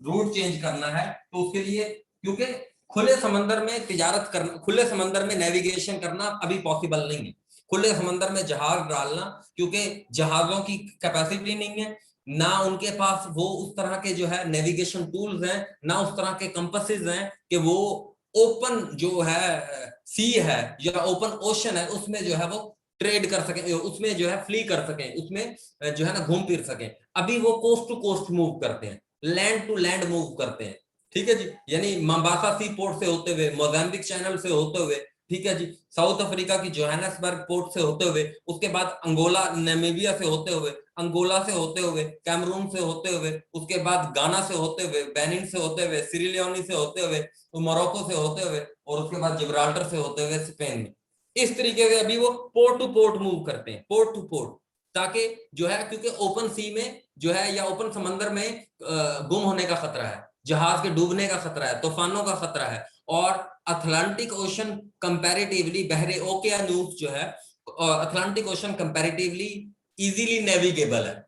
रूट चेंज करना है। तो उसके लिए, क्योंकि खुले समंदर में तिजारत करना, खुले समंदर में नेविगेशन करना अभी पॉसिबल नहीं है, खुले समंदर में जहाज डालना, क्योंकि जहाजों की कैपेसिटी नहीं है, ना उनके पास वो उस तरह के जो है नेविगेशन टूल्स हैं, ना उस तरह के कंपासेस हैं कि वो ओपन जो है सी है या ओपन ओशन है उसमें जो है वो ट्रेड कर सके, उसमें जो है फ्ली कर सके, उसमें जो है ना घूम फिर सके। अभी वो कोस्ट टू कोस्ट मूव करते हैं, लैंड टू लैंड मूव करते हैं, ठीक है जी, यानी मंबासा सी पोर्ट से होते हुए, मोजाम्बिक चैनल से होते हुए, ठीक है जी, साउथ अफ्रीका की जोहान्सबर्ग पोर्ट से होते हुए, उसके बाद अंगोला नामीबिया से होते हुए, अंगोला से होते हुए, कैमरून से होते हुए, उसके बाद गाना से होते हुए, बेनिन से होते हुए, सिरिलियोनी से होते हुए, मोरक्को से होते हुए, और उसके बाद जिब्राल्टर से होते हुए स्पेन में। इस तरीके से अभी वो पोर्ट टू पोर्ट मूव करते हैं, पोर्ट टू पोर्ट, ताकि जो है, क्योंकि ओपन सी में जो है या ओपन समंदर में गुम होने का खतरा है, जहाज के डूबने का खतरा है, तूफानों का खतरा है, और अटलांटिक ओशन कंपैरेटिवली, बहरे ओकेयानूस जो है, Atlantic ocean comparatively easily navigable है,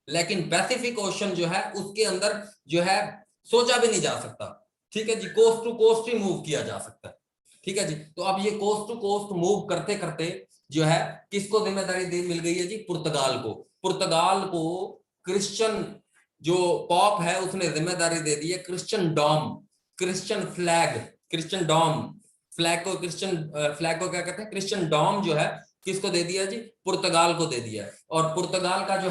लेकिन पैसिफिक ओशन जो है उसके अंदर जो है सोचा भी नहीं जा सकता, ठीक है जी, कोस्ट टू कोस्ट ही मूव किया जा सकता है, ठीक है जी। तो अब ये कोस्ट टू कोस्ट मूव करते करते जो है किसको जिम्मेदारी मिल गई है जी, पुर्तगाल को। पुर्तगाल को क्रिश्चियन जो पॉप है उसने जिम्मेदारी दे दी है, Christendom, Christian flag, Christendom flag को, क्रिश्चियन फ्लैग को क्या कहते हैं, क्रिश्चियन डॉम जो है किसको दे दिया जी, पुर्तगाल को दे दिया है। और पुर्तगाल का जो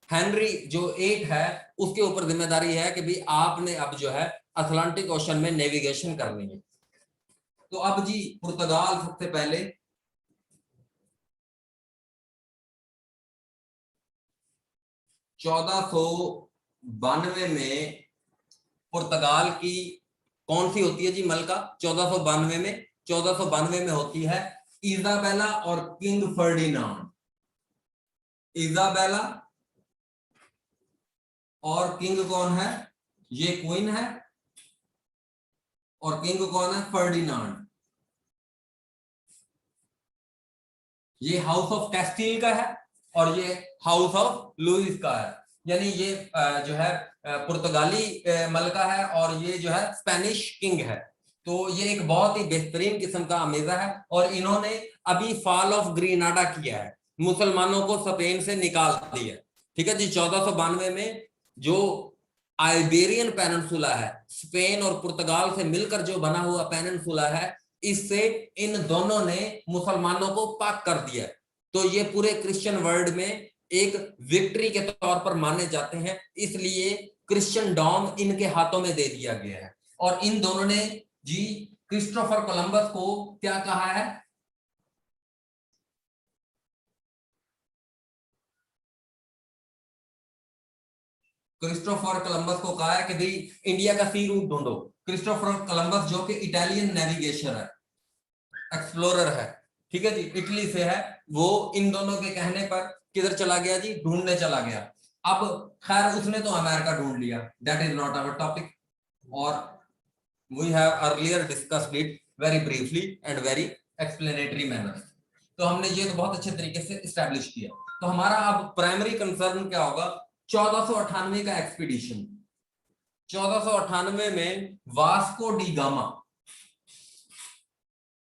हेनरी जो 8 है उसके ऊपर जिम्मेदारी है कि भाई आपने अब जो है अटलांटिक ओशन में नेविगेशन करनी है। तो अब जी पुर्तगाल सबसे पहले 1492 में पुर्तगाल की कौन सी होती है जी मलका, 1492 में, 1492 में होती है इजाबेला और किंग फर्डिनांड, इजाबेला और किंग कौन है, ये क्वीन है, और किंग कौन है, फर्डिनांड। ये हाउस ऑफ कैस्टिल का है और ये हाउस ऑफ लुइस का है, यानी ये जो है पुर्तगाली मलका है और ये जो है स्पेनिश किंग है। तो ये एक बहुत ही बेहतरीन किस्म का अमेजा है, और इन्होंने अभी फॉल ऑफ ग्रेनाडा किया है, मुसलमानों को स्पेन से निकाल दिया, ठीक है जी। 1492 में जो आइबेरियन पेनिनसुला है, स्पेन और पुर्तगाल से मिलकर जो बना हुआ पेनिनसुला है, इससे इन दोनों ने मुसलमानों को पाक कर दिया। तो ये पूरे क्रिश्चियन वर्ल्ड में एक विक्ट्री के तौर पर माने जाते हैं, इसलिए क्रिश्चियन डॉम इनके हाथों में दे दिया गया है। और इन दोनों ने जी क्रिस्टोफर कोलंबस को क्या कहा है, क्रिस्टोफर कोलंबस को कहा है कि भाई इंडिया का सी रूट ढूंढो। क्रिस्टोफर कोलंबस जो कि इटालियन नेविगेशन है, एक्सप्लोरर है, ठीक है जी, इटली से है, वो इन दोनों के कहने पर किधर चला गया जी, ढूंढने चला गया। अब खैर उसने तो अमेरिका ढूंढ लिया, that is not our topic, और we have earlier discussed it very briefly and very explanatory manner. तो हमने ये तो बहुत अच्छे तरीके से इस्टेब्लिश किया। तो हमारा अब प्राइमरी कंसर्न क्या होगा, 1498 का एक्सपीडिशन। 1498 में Vasco D gamma,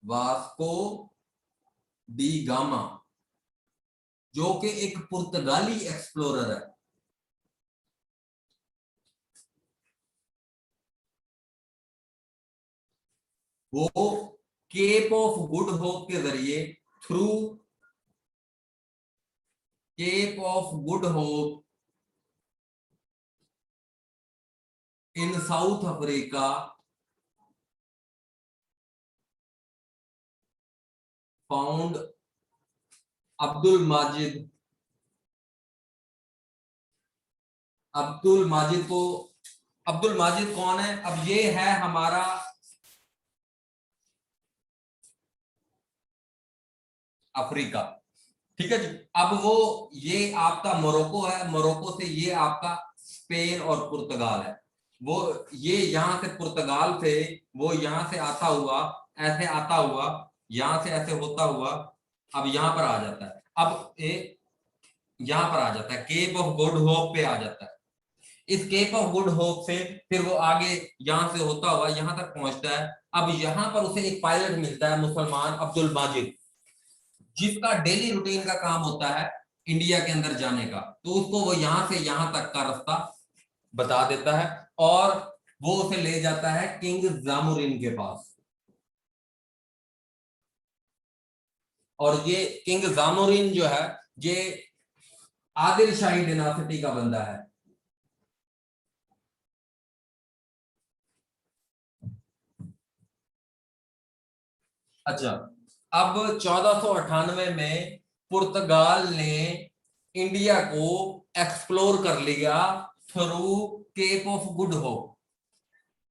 Vasco D gamma जो कि एक पुर्तगाली एक्सप्लोरर है, वो केप ऑफ गुड होप के जरिए, through Cape of Good Hope in South Africa found Abdul Majid. Abdul Majid को, अब्दुल माजिद कौन है, अब ये है हमारा अफ्रीका, ठीक है जी। अब वो ये आपका मोरक्को है, मोरक्को से ये आपका स्पेन और पुर्तगाल है, वो ये यहां से पुर्तगाल से वो यहां से आता हुआ, ऐसे आता हुआ, यहां से ऐसे होता हुआ अब यहां पर आ जाता है। अब ये यहां पर आ जाता है, केप ऑफ गुड होप पे आ जाता है। इस केप ऑफ गुड होप से फिर वो आगे यहां से होता हुआ यहां तक पहुंचता है। अब यहां पर उसे एक पायलट मिलता है मुसलमान अब्दुल माजिद, जिसका डेली रूटीन का काम होता है इंडिया के अंदर जाने का। तो उसको वो यहां से यहां तक का रास्ता बता देता है और वो उसे ले जाता है किंग जामुरिन के पास। और ये किंग जामुरिन जो है ये आदिल शाही डिनासिटी का बंदा है। अच्छा, अब 1498 में पुर्तगाल ने इंडिया को एक्सप्लोर कर लिया through Cape of Good Hope,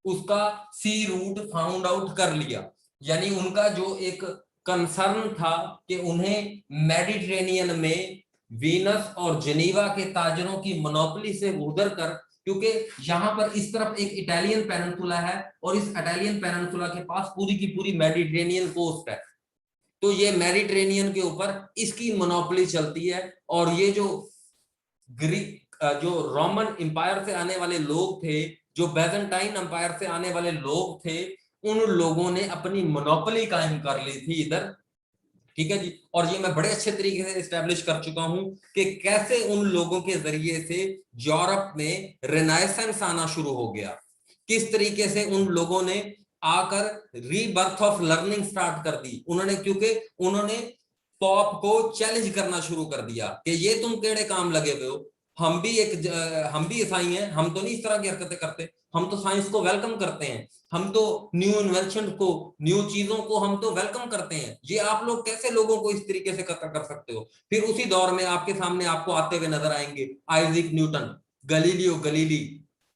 उसका सी रूट फाउंड आउट कर लिया। यानी उनका जो एक कंसर्न था कि उन्हें मेडिटेरेनियन में वीनस और जेनीवा के ताजरों की मोनोपोली से उधर कर, क्योंकि यहां पर इस तरफ एक इटालियन पेनिनसुला है और इस इटालियन पेनिनसुला के पास पूरी की पूरी मेडिटेरेनियन कोस्ट है। तो ये मेडिटेरेनियन के ऊपर इसकी मोनोपोली चलती है। और ये जो ग्रीक जो रोमन एम्पायर से आने वाले लोग थे, जो बैजेंटाइन एम्पायर से आने वाले लोग थे, उन लोगों ने अपनी मोनोपोली कायम कर ली थी इधर। ठीक है जी। और ये मैं बड़े अच्छे तरीके से एस्टेब्लिश कर चुका हूं कि कैसे उन लोगों के जरिए से यूरोप में रेनाइसेंस आना शुरू हो गया, किस तरीके से उन लोगों ने आकर रीबर्थ ऑफ लर्निंग स्टार्ट कर दी उन्होंने, क्योंकि उन्होंने पॉप को चैलेंज करना शुरू कर दिया कि ये तुम केड़े काम लगे हुए हो, हम भी ईसाई हैं, हम तो नहीं इस तरह की हरकतें करते, हम तो साइंस को वेलकम करते हैं, हम तो न्यू इन्वेंशन को, न्यू चीजों को हम तो वेलकम करते हैं, ये आप लोग कैसे लोगों को इस तरीके से कर सकते हो। फिर उसी दौर में आपके सामने आपको आते हुए नजर आएंगे आइजैक न्यूटन, गलीलियो गलीली,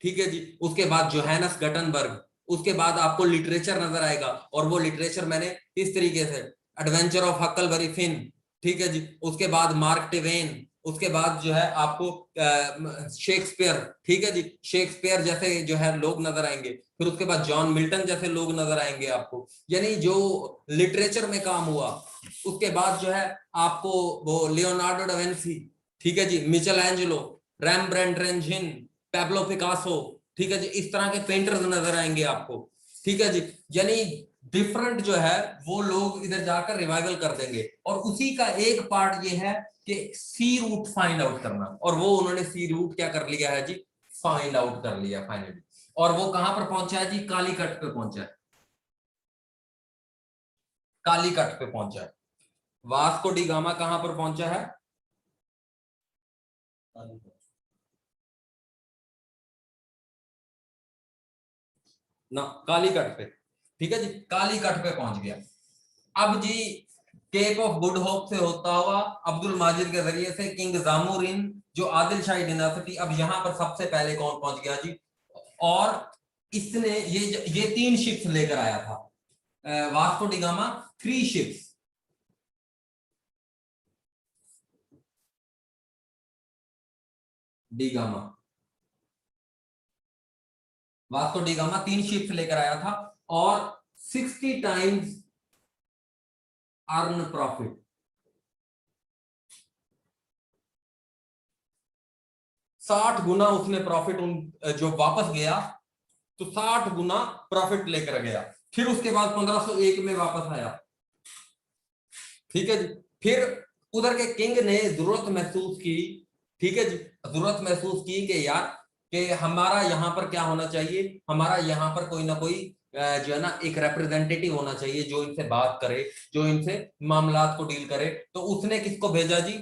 ठीक है जी, उसके बाद जोहानस गटनबर्ग, उसके बाद आपको लिटरेचर नजर आएगा। और वो लिटरेचर मैंने इस तरीके से एडवेंचर ऑफ हकलबरी फिन, ठीक है जी, उसके बाद मार्क टिवेन, उसके बाद जो है आपको शेक्सपियर, ठीक है जी, शेक्सपियर जैसे जो है लोग नजर आएंगे। फिर उसके बाद जॉन मिल्टन जैसे लोग नजर आएंगे आपको, यानी जो लिटरेचर में काम हुआ। उसके बाद जो है आपको वो लियोनार्डो डा विंची, ठीक है जी, मिचेल एंजेलो, रैम्ब्रेंट रेंजिन, पैब्लो पिकासो, ठीक है जी, इस तरह के पेंटर्स नजर आएंगे आपको। ठीक है जी, यानी डिफरेंट जो है वो लोग इधर जाकर रिवाइवल कर देंगे। और उसी का एक पार्ट ये है कि सी रूट फाइंड आउट करना, और वो उन्होंने सी रूट क्या कर लिया है जी, फाइंड आउट कर लिया फाइनली। और वो कहां पर पहुंचा है जी, कालीकट पे पहुंचा है, कालीकट पे पहुंचा है। वास्को डी गामा कहां पर पहुंचा है, ना कालीकट पे, ठीक है जी, कालीकट पे पहुंच गया। अब जी केप ऑफ गुड होप से होता हुआ अब्दुल माजिद के जरिए से किंग जामुरिन, जो आदिल शाही डिनासिटी, अब यहां पर सबसे पहले कौन पहुंच गया जी, और इसने ये 3 शिप्स लेकर आया था, Vasco D gamma 3 ships, D gamma, Vasco D gamma 3 ships लेकर आया था और 60 टाइम्स अर्न प्रॉफिट, 60 गुना उसने प्रॉफिट जो वापस गया तो 60 गुना प्रॉफिट लेकर गया। फिर उसके बाद 1501 में वापस आया, ठीक है जी। फिर उधर के किंग ने जरूरत महसूस की, ठीक है जी, जरूरत महसूस की कि यार कि हमारा यहाँ पर क्या होना चाहिए, हमारा यहाँ पर कोई ना कोई जो है ना एक रिप्रेजेंटेटिव होना चाहिए जो इनसे बात करे, जो इनसे मामलात को डील करे। तो उसने किसको भेजा जी,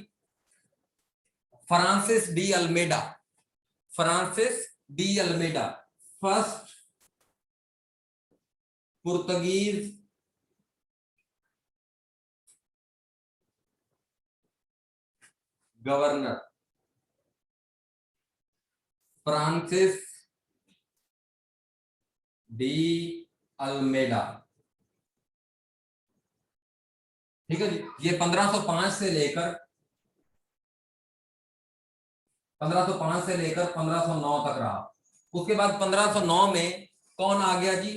Francis de Almeida, Francis de Almeida, first Portuguese governor, Francis de Almeida, ठीक है जी। ये 1505 से लेकर 1509 तक रहा। उसके बाद 1509 में कौन आ गया जी,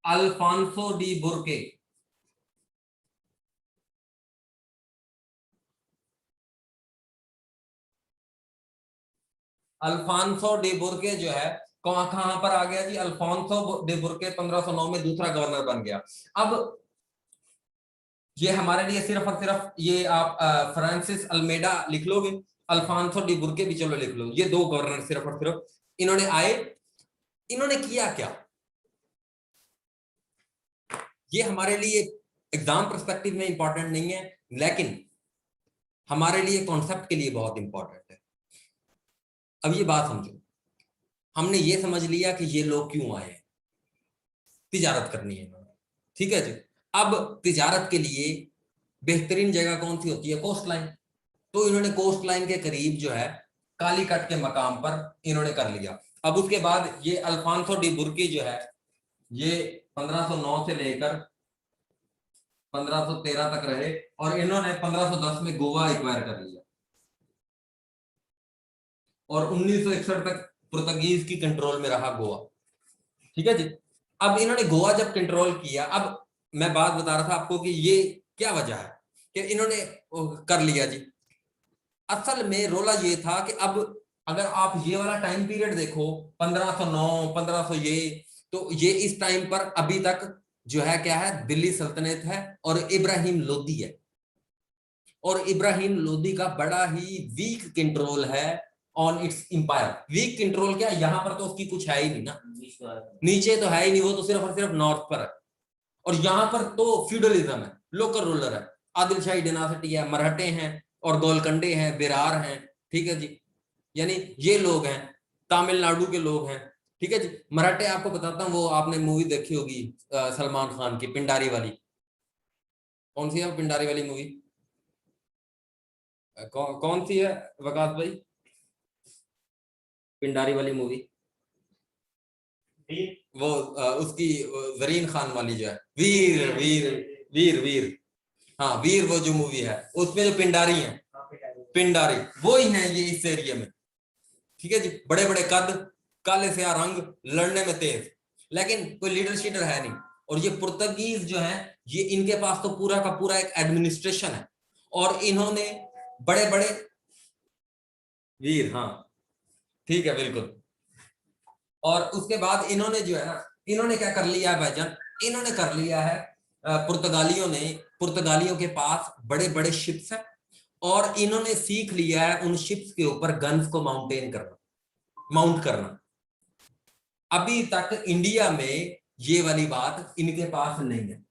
Alphonso D Burke, Alphonso D Burke जो है कहां पर आ गया जी? अल्फांसो डी बुर्के 1509 में दूसरा गवर्नर बन गया। अब ये हमारे लिए सिर्फ और सिर्फ ये आप फ्रांसिस अल्मेडा लिख लोगे, अल्फांसो डी बुर्के भी चलो लिख लो, ये दो गवर्नर सिर्फ और सिर्फ इन्होंने आए। इन्होंने किया क्या? ये हमारे लिए एग्जाम पर्सपेक्टिव में इंपॉर्टेंट नहीं है, लेकिन हमारे लिए कॉन्सेप्ट के लिए बहुत इंपॉर्टेंट है। अब ये बात समझो, हमने ये समझ लिया कि ये लोग क्यों आए हैं, तिजारत करनी है इन्होंने, ठीक है जी। अब तिजारत के लिए बेहतरीन जगह कौन सी होती है? Coast line. तो इन्होंने कोस्ट लाइन के करीब जो है कालीकट के मकाम पर इन्होंने कर लिया। अब उसके बाद ये अल्फांसो डी बुर्की जो है ये 1509 से लेकर 1513 तक रहे और इन्होंने 1510 में गोवा एक्वायर कर लिया और 1961 तक पुर्तगीज की कंट्रोल में रहा गोवा, ठीक है जी। अब इन्होंने गोवा जब कंट्रोल किया, अब मैं बात बता रहा था आपको कि ये क्या वजह है कि इन्होंने कर लिया जी। असल में रोला ये था कि अब अगर आप ये वाला टाइम पीरियड देखो 1509 1500 ये, तो ये इस टाइम पर अभी तक जो है क्या है? दिल्ली सल्तनत है और इब्राहिम लोदी है, और इब्राहिम लोदी का बड़ा ही वीक कंट्रोल है on its empire. Weak control क्या? यहां पर तो उसकी कुछ है ही नहीं ना, नीचे तो है ही नहीं, वो तो सिर्फ और सिर्फ नॉर्थ पर है, और यहां पर तो फ्यूडलिज्म है, लोकल रूलर है, आदिलशाही डिनासिटी है, मराठे हैं और गोलकंडे हैं, बिरार हैं, ठीक है जी, यानी ये लोग हैं, तमिलनाडु के लोग हैं, ठीक है जी। मराठे आपको बताता हूँ, वो आपने मूवी देखी होगी सलमान खान की पिंडारी वाली, कौन सी है पिंडारी वाली मूवी? कौन सी है वकास भाई पिंडारी वाली मूवी? वो उसकी जरीन खान वाली जो है, वीर वीर वीर वीर, हाँ वीर, वो जो मूवी है उसमें जो पिंडारी है, पिंडारी वो ही है ये इस एरिया में, ठीक है जी। बड़े बड़े कद, काले से रंग, लड़ने में तेज, लेकिन कोई लीडर शीडर है नहीं। और ये पुर्तगीज जो है ये इनके पास तो पूरा का पूरा एक एडमिनिस्ट्रेशन है, और इन्होंने बड़े बड़े वीर, हाँ ठीक है बिल्कुल। और उसके बाद इन्होंने जो है ना, इन्होंने क्या कर लिया है भाईजान? इन्होंने कर लिया है पुर्तगालियों के पास बड़े बड़े शिप्स है, और इन्होंने सीख लिया है उन शिप्स के ऊपर गन्स को माउंट करना। अभी तक इंडिया में ये वाली बात इनके पास नहीं है।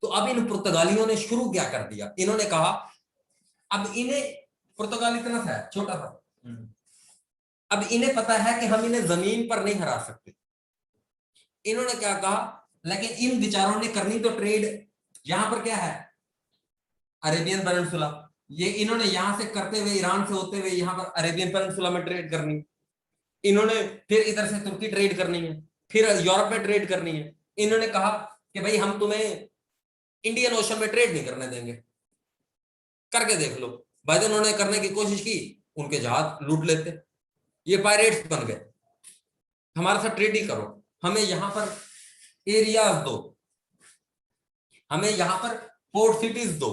तो अब इन पुर्तगालियों ने शुरू क्या कर दिया? इन्होंने कहा, अब इन्हें पुर्तगाल इतना था छोटा था, अब इन्हें पता है कि हम इन्हें जमीन पर नहीं हरा सकते। इन्होंने क्या कहा, लेकिन इन विचारों ने करनी तो ट्रेड, यहां पर क्या है? अरेबियन पेनिनसुला, ये इन्होंने यहां से करते हुए ईरान से होते हुए यहां पर अरेबियन पेनिनसुला में ट्रेड करनी, इन्होंने फिर इधर से तुर्की ट्रेड करनी है, फिर यूरोप में ट्रेड करनी है। इन्होंने कहा कि भाई हम तुम्हें इंडियन ओशन में ट्रेड नहीं करने देंगे, करके देख लो। भाई उन्होंने करने की कोशिश की, उनके जहाज लूट लेते, ये पायरेट्स बन गए, हमारे साथ ट्रेड ही करो, हमें यहां पर एरियाज दो, हमें यहां पर पोर्ट सिटीज दो।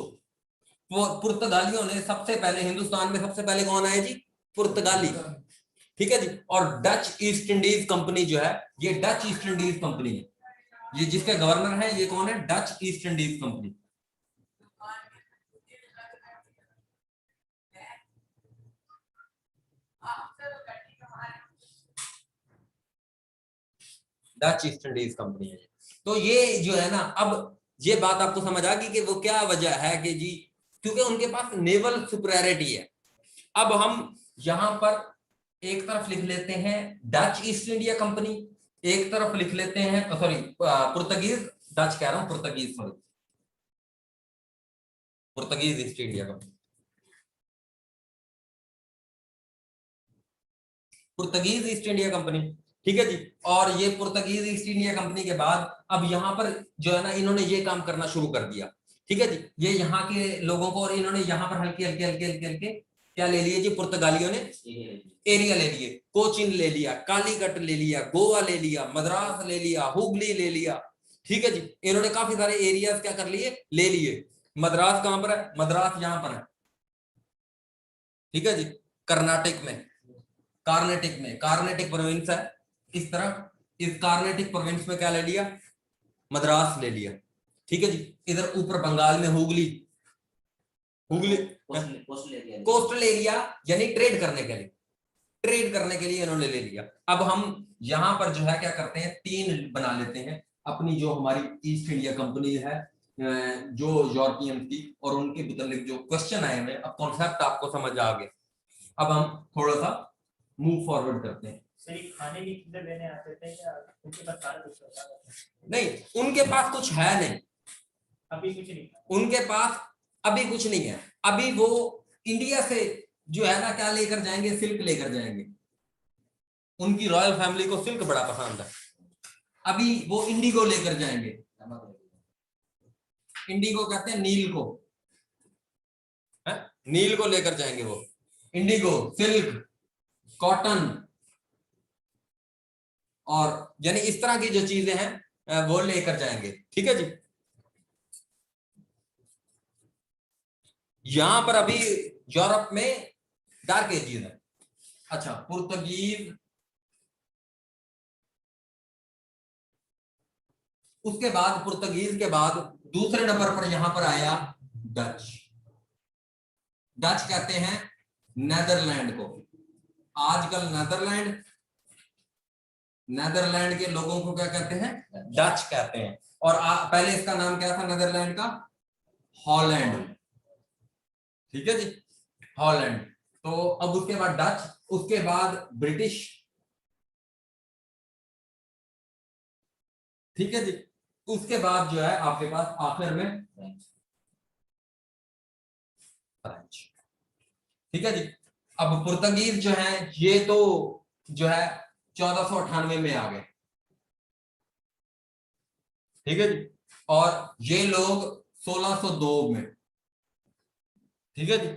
पुर्तगालियों ने सबसे पहले हिंदुस्तान में सबसे पहले कौन आए जी? पुर्तगाली, ठीक है जी। और डच ईस्ट इंडीज कंपनी जो है, ये डच ईस्ट इंडीज कंपनी है, ये जिसके गवर्नर है ये कौन है? Dutch east Indies company. Dutch east Indies company है। तो ये जो है ना, अब ये बात आपको समझ आ गई कि वो क्या वजह है कि जी, क्योंकि उनके पास नेवल सुपीरियरिटी है। अब हम यहां पर एक तरफ लिख लेते हैं डच ईस्ट इंडिया कंपनी, एक तरफ लिख लेते हैं सॉरी पुर्तगीज, डच कह रहा हूं, Portuguese sorry, Portuguese east India company, Portuguese east India company, ठीक है जी। और ये पुर्तगीज ईस्ट इंडिया कंपनी के बाद अब यहाँ पर जो है ना, इन्होंने ये काम करना शुरू कर दिया, ठीक है जी। ये यहाँ के लोगों को, और इन्होंने यहाँ पर हल्के हल्के हल्के हल्के हल्के क्या ले लिए जी? पुर्तगालियों ने एरिया ले लिए, कोचिन ले लिया, कालीकट ले लिया, गोवा ले लिया, मद्रास ले लिया, हुगली ले लिया, ठीक है जी। इन्होंने काफी सारे एरियाज क्या कर लिए? ले लिए। मद्रास कहां पर है? मद्रास यहां पर है, ठीक है जी, कर्नाटक में, कार्नेटिक में, कार्नेटिक प्रोविंस है इस तरफ, इस कार्नेटिक प्रोविंस में क्या ले लिया, मद्रास ले लिया, ठीक है जी। इधर ऊपर बंगाल में हुगली, हुगली कोस्टल एरिया यानी ट्रेड करने के लिए, ट्रेड करने के लिए इन्होंने ले लिया। अब हम यहां पर जो है क्या करते हैं, तीन बना लेते हैं अपनी जो हमारी ईस्ट इंडिया कंपनी है, जो यूरोपियन की, और उनके मुतालिक जो क्वेश्चन आए हुए, अब कॉन्सेप्ट आपको समझ आ गया। अब हम थोड़ा सा मूव फॉरवर्ड करते हैं। सही, खाने की चीजें लेने आते थे क्या? उनके पास सारा कुछ होता था? नहीं, उनके पास कुछ है नहीं, अभी कुछ नहीं, उनके पास अभी कुछ नहीं है। अभी वो इंडिया से जो है ना क्या लेकर जाएंगे, सिल्क लेकर जाएंगे। उनकी रॉयल फैमिली को सिल्क बड़ा पसंद है। अभी वो इंडिगो लेकर जाएंगे, इंडिगो कहते हैं नील को, है? नील को लेकर जाएंगे वो, इंडिगो, सिल्क, कॉटन, और यानी इस तरह की जो चीजें हैं वो लेकर जाएंगे, ठीक है जी। यहां पर अभी यूरोप में डार्क एजेस है। अच्छा, पुर्तगीज, उसके बाद पुर्तगीज के बाद दूसरे नंबर पर यहां पर आया डच। डच कहते हैं नेदरलैंड को। आजकल नेदरलैंड के लोगों को क्या कहते हैं, डच कहते हैं। और पहले इसका नाम क्या था नेदरलैंड का, हॉलैंड, ठीक है जी, हॉलैंड। तो अब उसके बाद डच, उसके बाद ब्रिटिश, ठीक है जी, उसके बाद जो है आपके पास आखिर में फ्रेंच, ठीक है जी। अब पुर्तगीज जो है ये तो जो है 1498 में आ गए, ठीक है जी, और ये लोग 1602 में, ठीक है जी।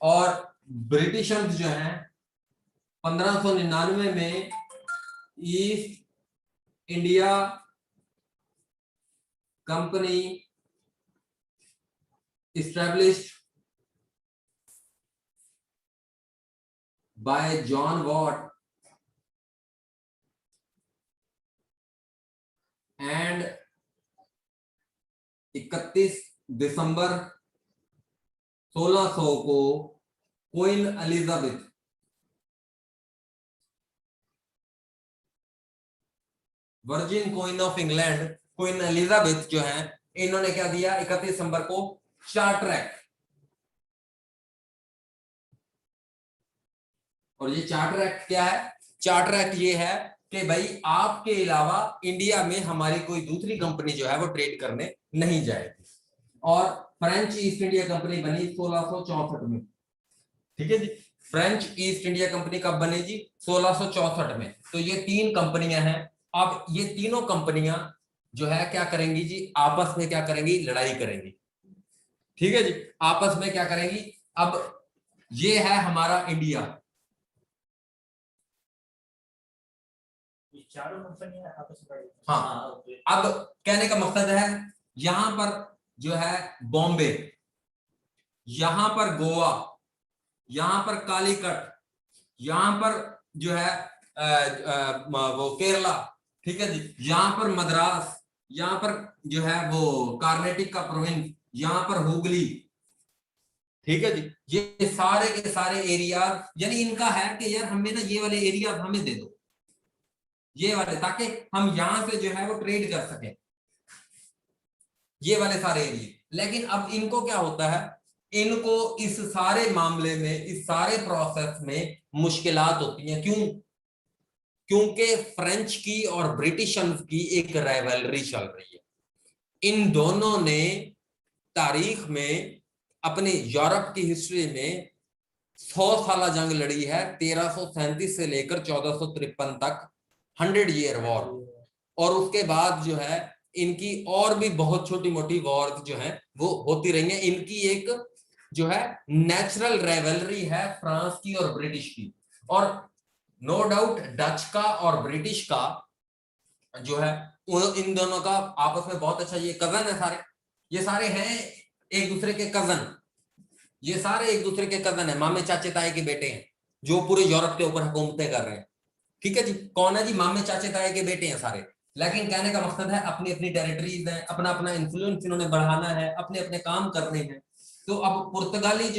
और ब्रिटिशर्स जो हैं 1599 में east India company established by John Watt and 31 दिसंबर 1600 को queen Elizabeth virgin queen of England, queen Elizabeth जो है, इन्होंने क्या दिया 31 दिसंबर को चार्टर एक्ट। और ये चार्टर एक्ट क्या है, चार्टर एक्ट ये है कि भाई आपके अलावा इंडिया में हमारी कोई दूसरी कंपनी जो है वो ट्रेड करने नहीं जाएगी। और फ्रेंच ईस्ट इंडिया कंपनी बनी 1664 में, ठीक है जी। फ्रेंच ईस्ट इंडिया कंपनी कब बनी जी, 1664 में। तो ये तीन कंपनियां हैं। अब ये तीनों कंपनियां जो है क्या करेंगी जी, आपस में क्या करेंगी, लड़ाई करेंगी, ठीक है जी, आपस में क्या करेंगी। अब ये है हमारा इंडिया, ये चारों कंपनियां आपस में, हाँ। अब कहने का मकसद है यहां पर जो है बॉम्बे, यहां पर गोवा, यहां पर कालीकट, यहां पर जो है वो केरला, ठीक है जी, यहां पर मद्रास, यहां पर जो है वो कार्नेटिक का प्रोविंस, यहां पर हुगली, ठीक है जी। ये सारे के सारे एरिया, यानी इनका है कि यार हमें ना ये वाले एरिया हमें दे दो, ये वाले, ताकि हम यहां से जो है वो ट्रेड कर सकें, ये वाले सारे एरिया। लेकिन अब इनको क्या होता है, इनको इस सारे मामले में, इस सारे प्रोसेस में मुश्किलात होती हैं। क्यों? क्योंकि फ्रेंच की और ब्रिटिशर्स की एक राइवलरी चल रही है। इन दोनों ने तारीख में, अपने यूरोप की हिस्ट्री में 100 साल जंग लड़ी है, 1337 से लेकर 1453 तक, 100 ईयर वॉर। और उसके बाद जो है इनकी और भी बहुत छोटी मोटी वॉर जो है वो होती रही है। इनकी एक जो है नेचुरल राइवलरी है फ्रांस की और ब्रिटिश की। और नो डाउट डच का और ब्रिटिश का जो है इन दोनों का आपस में बहुत अच्छा, ये कजन है सारे, ये सारे हैं एक दूसरे के कजन, ये सारे एक दूसरे के कजन है, मामे चाचे ताए के बेटे हैं, जो पूरे यूरोप के ऊपर हुकूमतें कर रहे हैं। ठीक है जी, कौन है जी? मामे चाचे ताए के बेटे हैं सारे। लेकिन कहने का मकसद है अपनी अपनी टेरिटरीज है, अपना अपना इन्फ्लुएंस इन्होंने बढ़ाना है, अपने अपने काम करने हैं। तो अब पुर्तगाली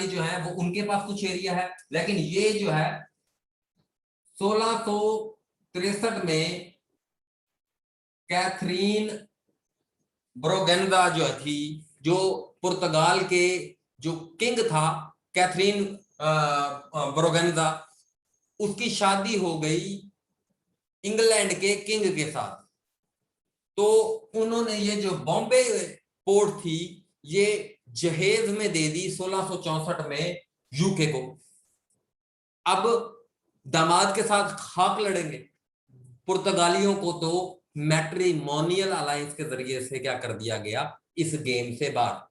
जो है वो उनके पास कुछ एरिया है, लेकिन ये जो है 1663 में कैथरीन ब्रोगेंजा जो थी, जो पुर्तगाल के जो किंग था कैथरीन ब्रोगेंजा, उसकी शादी हो गई इंग्लैंड के किंग के साथ। तो उन्होंने ये जो बॉम्बे पोर्ट थी ये जहेज में दे दी 1664 में यूके को। अब दामाद के साथ खाक लड़ेंगे पुर्तगालियों को, तो मैट्रिमोनियल अलायंस के जरिए से क्या कर दिया गया, इस गेम से बाहर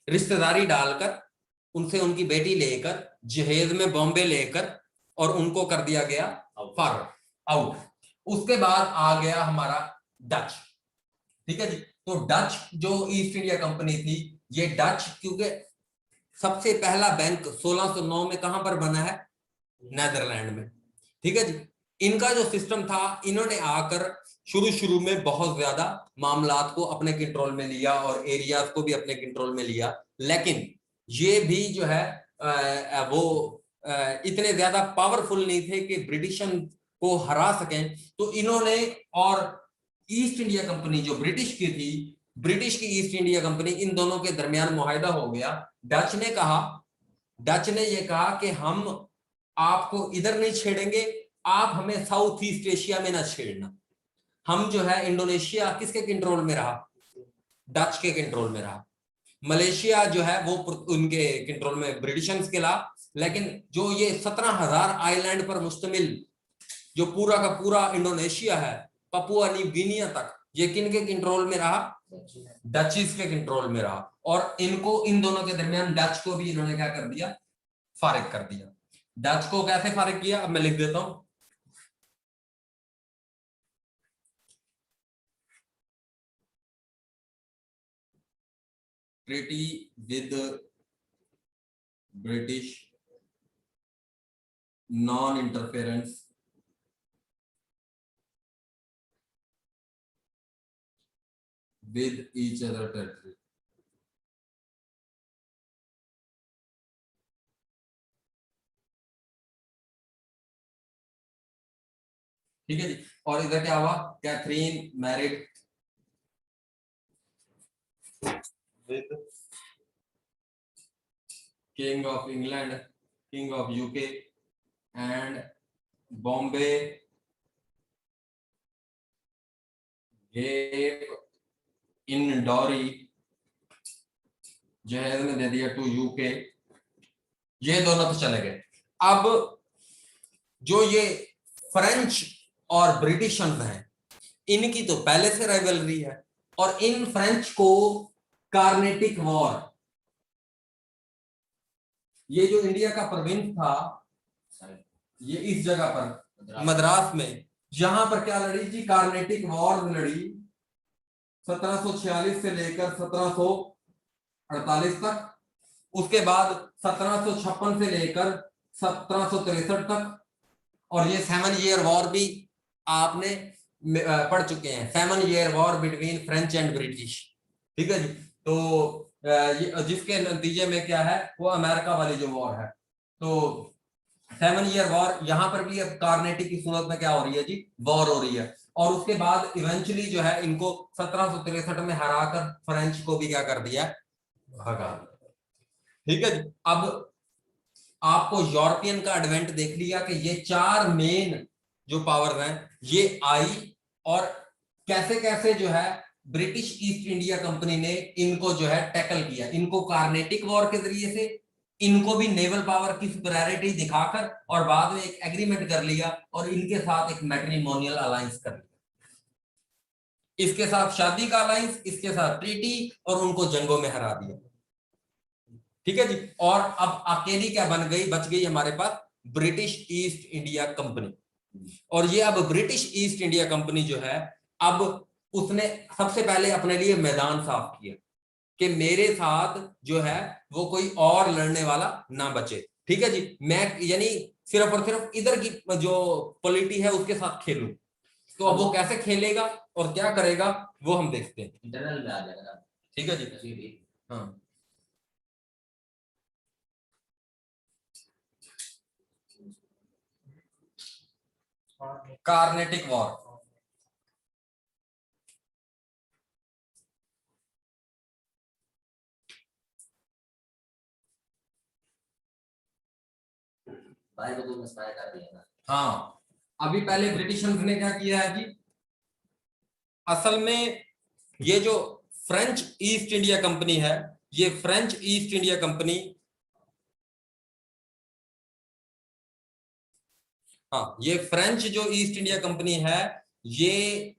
रिश्तेदारी डालकर उनसे उनकी बेटी लेकर जहेज में बॉम्बे लेकर और उनको कर दिया गया फॉरवर्ड आउट। उसके बाद आ गया हमारा डच। ठीक है जी, तो डच जो ईस्ट इंडिया कंपनी थी, ये डच क्योंकि सबसे पहला बैंक 1609 में कहां पर बना है, नेदरलैंड में। ठीक है जी, इनका जो सिस्टम था, इन्होंने आकर शुरू में बहुत ज्यादा मामलात को अपने कंट्रोल में लिया और एरियाज को भी अपने कंट्रोल में लिया, लेकिन ये भी जो है वो इतने ज्यादा पावरफुल नहीं थे कि ब्रिटिशन को हरा सकें। तो इन्होंने, और ईस्ट इंडिया कंपनी जो ब्रिटिश की थी, ब्रिटिश की ईस्ट इंडिया कंपनी, इन दोनों के दरमियान मुआहिदा हो गया। डच ने ये कहा कि हम आपको इधर नहीं छेड़ेंगे, आप हमें साउथ ईस्ट एशिया में ना छेड़ना। हम जो है इंडोनेशिया किसके कंट्रोल में रहा, डच के कंट्रोल में रहा। मलेशिया जो है वो उनके कंट्रोल में ब्रिटिशर्स के ला। लेकिन जो ये 17,000 आइलैंड पर मुश्तमिल जो पूरा का पूरा इंडोनेशिया है, पपुआ न्यू गिनिया तक, ये किन के कंट्रोल में रहा, डचीज के कंट्रोल में रहा। और इनको, इन दोनों के दरमियान डच को भी इन्होंने क्या कर दिया, फारिग कर दिया। डच को कैसे फारिग किया, अब मैं लिख देता हूं। Treaty with British non interference with each other territory। ठीक है जी, और इधर क्या हुआ, Catherine married with king of England, king of UK and Bombay gave in dowry, जहेज में दे दिया टू यूके। ये दोनों तो चले गए। अब जो ये फ्रेंच और ब्रिटिशर्स हैं, इनकी तो पहले से राइवलरी है, और इन फ्रेंच को कार्नेटिक वॉर, ये जो इंडिया का प्रोविंस था, ये इस जगह पर मद्रास में, जहां पर क्या लड़ी जी, कार्नेटिक वॉर लड़ी 1746 से लेकर 1748 तक। उसके बाद 1756 से लेकर 1763 तक, और ये 7 ईयर वॉर भी आपने पढ़ चुके हैं, 7 year war between French and British. ठीक है जी, तो जिसके नतीजे में क्या है, वो अमेरिका वाली जो वॉर है। तो 7 ईयर वॉर, यहां पर भी अब कार्नेटिक की सूरत में क्या हो रही है जी, वॉर हो रही है। और उसके बाद इवेंचुअली जो है इनको 1763 में हराकर फ्रेंच को भी क्या कर दिया, भगा। ठीक है जी, अब आपको यूरोपियन का एडवेंट देख लिया कि ये 4 मेन जो पावर हैं ये आई, और कैसे कैसे जो है ब्रिटिश ईस्ट इंडिया कंपनी ने इनको जो है टैकल किया। इनको कार्नेटिक वॉर के जरिए से, इनको भी नेवल पावर की सुपीरियरिटी दिखाकर, और बाद में एक एग्रीमेंट कर लिया और इनके साथ एक मैट्रिमोनियल अलायंस कर लिया। इसके साथ शादी का अलायंस, इसके साथ ट्रीटी, और उनको जंगों में हरा दिया। ठीक है जी, और अब अकेली क्या बन गई, बच गई हमारे पास ब्रिटिश ईस्ट इंडिया कंपनी। और ये अब ब्रिटिश ईस्ट इंडिया कंपनी जो है, अब उसने सबसे पहले अपने लिए मैदान साफ किया कि मेरे साथ जो है वो कोई और लड़ने वाला ना बचे। ठीक है जी, मैं यानी सिर्फ और सिर्फ इधर की जो पॉलिटी है उसके साथ खेलूं। तो अब वो कैसे खेलेगा और क्या करेगा वो हम देखते हैं, इंटरनल में आ जाएगा। ठीक है जी, हाँ। कार्नेटिक वॉर, भाई को तुमने स्पाई कर दिया ना। हाँ, अभी पहले ब्रिटिशर्स ने क्या किया है जी, असल में ये जो फ्रेंच ईस्ट इंडिया कंपनी है, ये फ्रेंच ईस्ट इंडिया कंपनी, हाँ, ये फ्रेंच जो ईस्ट इंडिया कंपनी है ये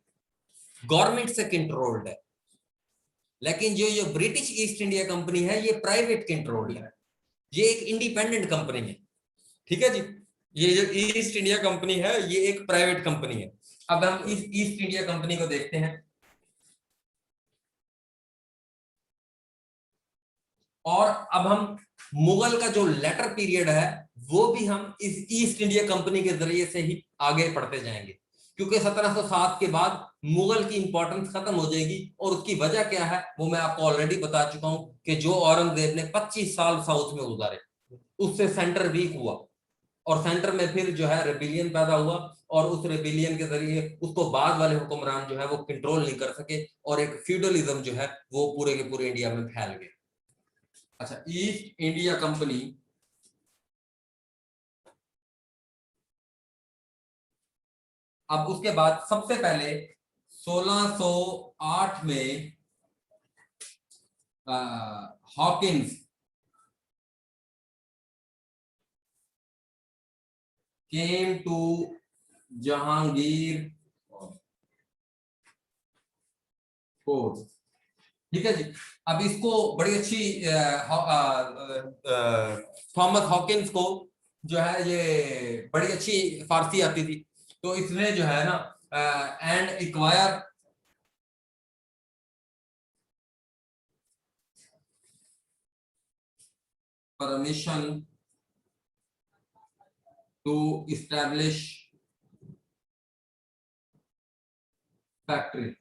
गवर्नमेंट से कंट्रोल्ड है, लेकिन जो ये ब्रिटिश ईस्ट इंडिया कंपनी है ये प्राइवेट कंट्रोल्ड है, ये एक इंडिपेंडेंट कंपनी है। ठीक है जी, ये जो ईस्ट इंडिया कंपनी है ये एक प्राइवेट कंपनी है। अब हम इस ईस्ट इंडिया कंपनी को देखते हैं, और अब हम मुगल का जो लेटर पीरियड है वो भी हम इस ईस्ट इंडिया कंपनी के जरिए से ही आगे बढ़ते जाएंगे, क्योंकि 1707 के बाद मुगल की इंपॉर्टेंस खत्म हो जाएगी। और उसकी वजह क्या है वो मैं आपको ऑलरेडी बता चुका हूं कि जो औरंगजेब ने 25 साल साउथ में गुजारे उससे सेंटर वीक हुआ, और सेंटर में फिर जो है रेबिलियन पैदा हुआ, और उस रेबिलियन के जरिए उसको बाद वाले हुक्मरान जो है वो कंट्रोल नहीं कर सके, और एक फ्यूडलिज्म जो है वो पूरे के पूरे इंडिया में फैल गया। अच्छा, ईस्ट इंडिया कंपनी अब उसके बाद सबसे पहले 1608 में Hawkins came to Jahangir court. ठीक है जी, अब इसको बड़ी अच्छी थॉमस हॉकिंस को जो है ये बड़ी अच्छी फारसी आती थी, तो इसने जो है ना and acquire permission to establish factory.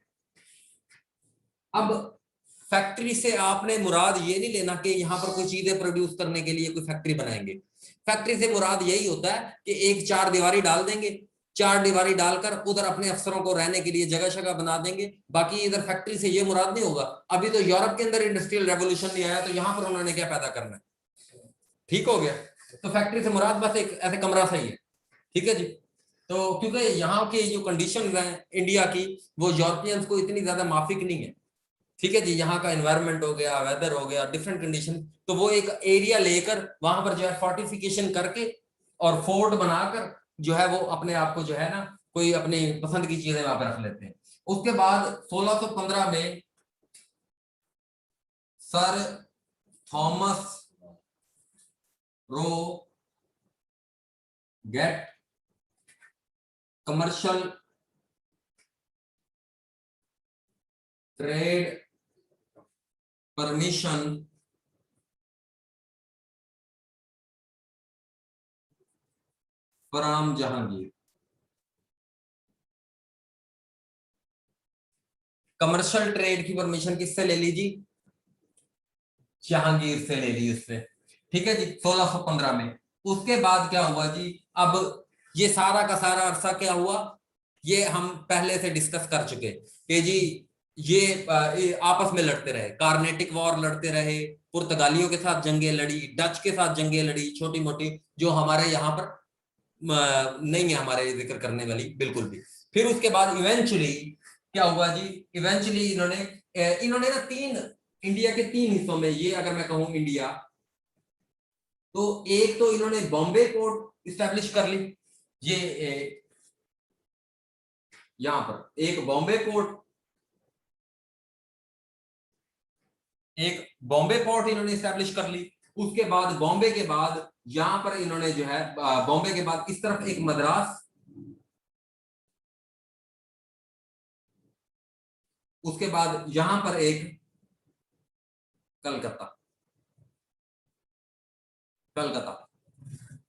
अब फैक्ट्री से आपने मुराद ये नहीं लेना कि यहाँ पर कोई चीजें प्रोड्यूस करने के लिए कोई फैक्ट्री बनाएंगे। फैक्ट्री से मुराद यही होता है कि एक चार दीवारी डाल देंगे, चार दीवारी डालकर उधर अपने अफसरों को रहने के लिए जगह शगह बना देंगे। बाकी इधर फैक्ट्री से ये मुराद नहीं होगा। अभी तो यूरोप के अंदर इंडस्ट्रियल रेवोल्यूशन नहीं आया, तो यहाँ पर उन्होंने क्या पैदा करना है। ठीक हो गया, तो फैक्ट्री से मुराद बस एक ऐसे कमरा सही है। ठीक है जी, तो क्योंकि यहाँ की जो कंडीशन है इंडिया की वो यूरोपियंस को इतनी ज्यादा माफिक नहीं है। ठीक है जी, यहाँ का एनवायरनमेंट हो गया, वेदर हो गया, डिफरेंट कंडीशन, तो वो एक एरिया लेकर वहां पर जो है फोर्टिफिकेशन करके और फोर्ट बनाकर जो है वो अपने आप को जो है ना कोई अपनी पसंद की चीजें वहां पर रख लेते हैं। उसके बाद 1615 में sir Thomas Roe get commercial trade permission from Jahangir. Commercial trade की परमिशन किससे ले ली जी, जहांगीर से ले ली उससे। ठीक है जी, 1615 में। उसके बाद क्या हुआ जी, अब ये सारा का सारा अरसा क्या हुआ ये हम पहले से डिस्कस कर चुके कि जी ये आपस में लड़ते रहे, कार्नेटिक वॉर लड़ते रहे, पुर्तगालियों के साथ जंगें लड़ी, डच के साथ जंगें लड़ी, छोटी मोटी, जो हमारे यहाँ पर नहीं है हमारे जिक्र करने वाली बिल्कुल भी। फिर उसके बाद इवेंचुअली क्या हुआ जी, इवेंचुअली इन्होंने ना तीन, इंडिया के तीन हिस्सों में, ये अगर मैं कहूं इंडिया, तो एक तो इन्होंने बॉम्बे पोर्ट स्टैब्लिश कर ली, ये यहां पर एक बॉम्बे पोर्ट, एक बॉम्बे पोर्ट इन्होंने स्टैब्लिश कर ली। उसके बाद बॉम्बे के बाद यहां पर इन्होंने जो है बॉम्बे के बाद इस तरफ एक मद्रास, उसके बाद यहां पर एक कलकत्ता, कलकत्ता।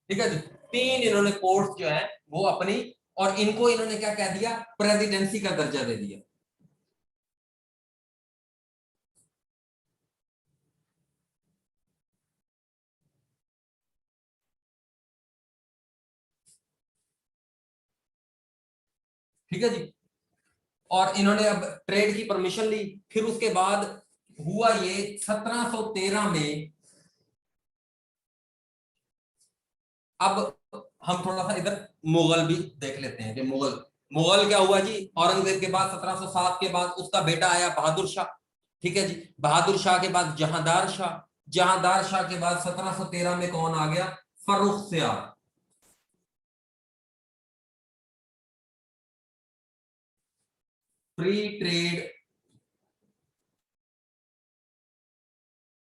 ठीक है जी, 3 इन्होंने पोर्ट्स जो है वो अपनी, और इनको इन्होंने क्या कह दिया, प्रेसिडेंसी का दर्जा दे दिया। ठीक है जी, और इन्होंने अब ट्रेड की परमिशन ली। फिर उसके बाद हुआ ये 1713 में, अब हम थोड़ा सा इधर मुगल भी देख लेते हैं कि मुगल मुगल क्या हुआ जी। औरंगजेब के बाद 1707 के बाद उसका बेटा आया बहादुर शाह। ठीक है जी, बहादुर शाह के बाद जहांदार शाह, जहांदार शाह के बाद 1713 में कौन आ गया, Farrukh Siyar. Free trade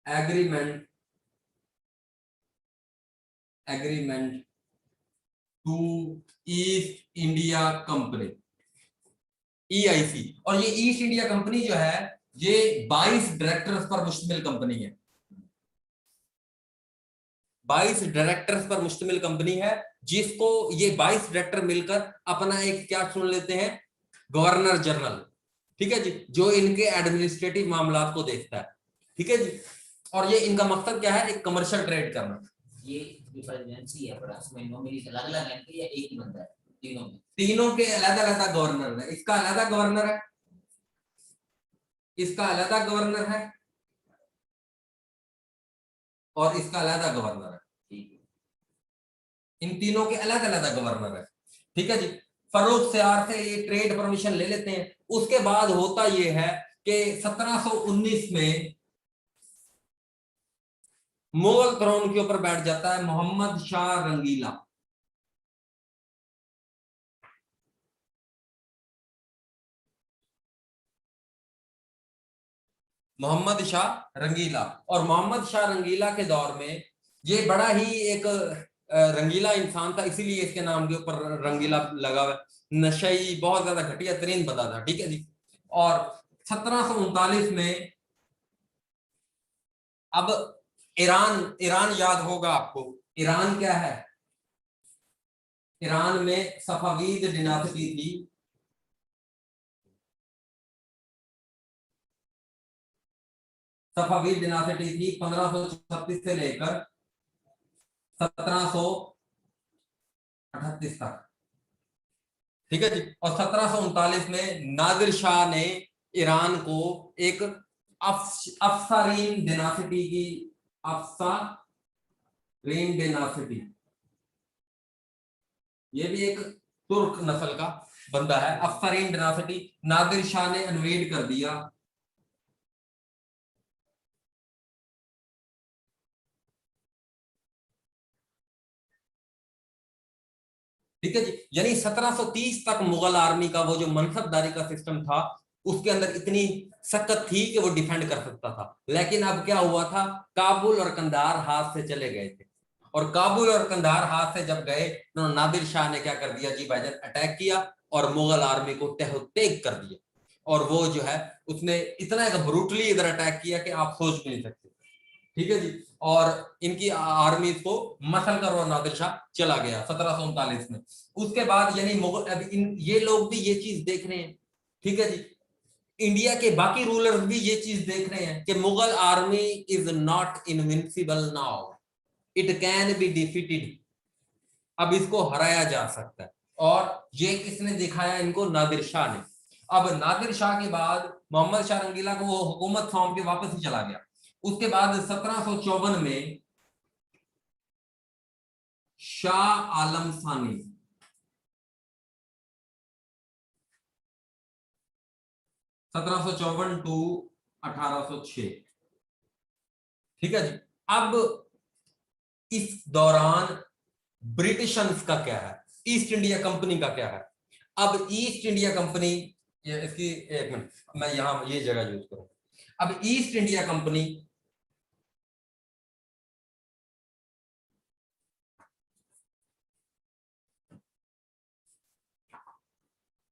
agreement, agreement to East India company, EIC। और ये ईस्ट इंडिया कंपनी जो है ये 22 डायरेक्टर्स पर मुश्तमिल कंपनी है, 22 डायरेक्टर्स पर मुश्तमिल कंपनी है, जिसको ये 22 डायरेक्टर मिलकर अपना एक क्या चुन लेते हैं, गवर्नर जनरल। ठीक है जी, जो इनके एडमिनिस्ट्रेटिव मामलात को देखता है। ठीक है जी, और ये इनका मकसद क्या है, एक कमर्शियल ट्रेड करना। ये जो प्रेसिडेंसी है बड़ा, उसमें नॉमिनी अलग-अलग है या एक ही बंदा है तीनों में? तीनों के अलग-अलग गवर्नर है। इसका अलग गवर्नर है, इसका अलग गवर्नर है, और इसका अलग गवर्नर है। इन तीनों के अलग अलग गवर्नर है। ठीक है जी, फर्रुख सियार से ये ट्रेड परमिशन ले लेते हैं। उसके बाद होता ये है कि 1719 में मुगल थ्रोन के ऊपर बैठ जाता है मोहम्मद शाह रंगीला। मोहम्मद शाह रंगीला, और मोहम्मद शाह रंगीला के दौर में ये बड़ा ही एक रंगीला इंसान था, इसीलिए इसके नाम के ऊपर रंगीला लगा हुआ है। नशई, बहुत ज्यादा घटिया तरीन बंदा था। ठीक है जी, और 1739 में अब ईरान, ईरान याद होगा आपको, ईरान क्या है, ईरान में सफावीद डिनासिटी थी। सफावीद डिनासिटी थी 1536 से लेकर 1738 तक। ठीक है जी, और 1739 में नादिर शाह ने ईरान को एक अफसारीन डिनासिटी की, अफसारीन डिनासिटी, ये भी एक तुर्क नस्ल का बंदा है, अफसारीन डिनासिटी नादिर शाह ने इन्वेड कर दिया। ठीक है जी, यानी 1730 तक मुगल आर्मी का वो जो मनसबदारी का सिस्टम था, उसके अंदर इतनी सख्त थी कि वो डिफेंड कर सकता था। लेकिन अब क्या हुआ था, काबुल और कंधार हाथ से चले गए थे, और काबुल और कंधार हाथ से जब गए तो नादिर शाह ने क्या कर दिया जी भाईजान, अटैक किया और मुगल आर्मी को तहतेक कर दिया। और वो जो है उसने इतना ब्रूटली इधर अटैक किया कि आप सोच भी नहीं सकते। ठीक है जी, और इनकी आर्मी को मसल कर और नादिर शाह चला गया 1739 में। उसके बाद यानी मुगल, अभी ये लोग भी ये चीज देख रहे हैं। ठीक है जी, इंडिया के बाकी रूलर्स भी ये चीज देख रहे हैं कि Mughal army is not invincible now, it can be defeated. अब इसको हराया जा सकता है, और ये किसने दिखाया इनको, नादिर शाह ने। अब नादिर शाह के बाद मोहम्मद शाह रंगीला को वो हुकूमत सौंप के वापस ही चला गया। उसके बाद 1754 में शाह आलम सानी, 1754 टू 1806। ठीक है जी, अब इस दौरान ब्रिटिशर्स का क्या है, ईस्ट इंडिया कंपनी का क्या है। अब ईस्ट इंडिया कंपनी, ये इसकी एक मिनट, मैं यहां ये जगह यूज करूं। अब east India company,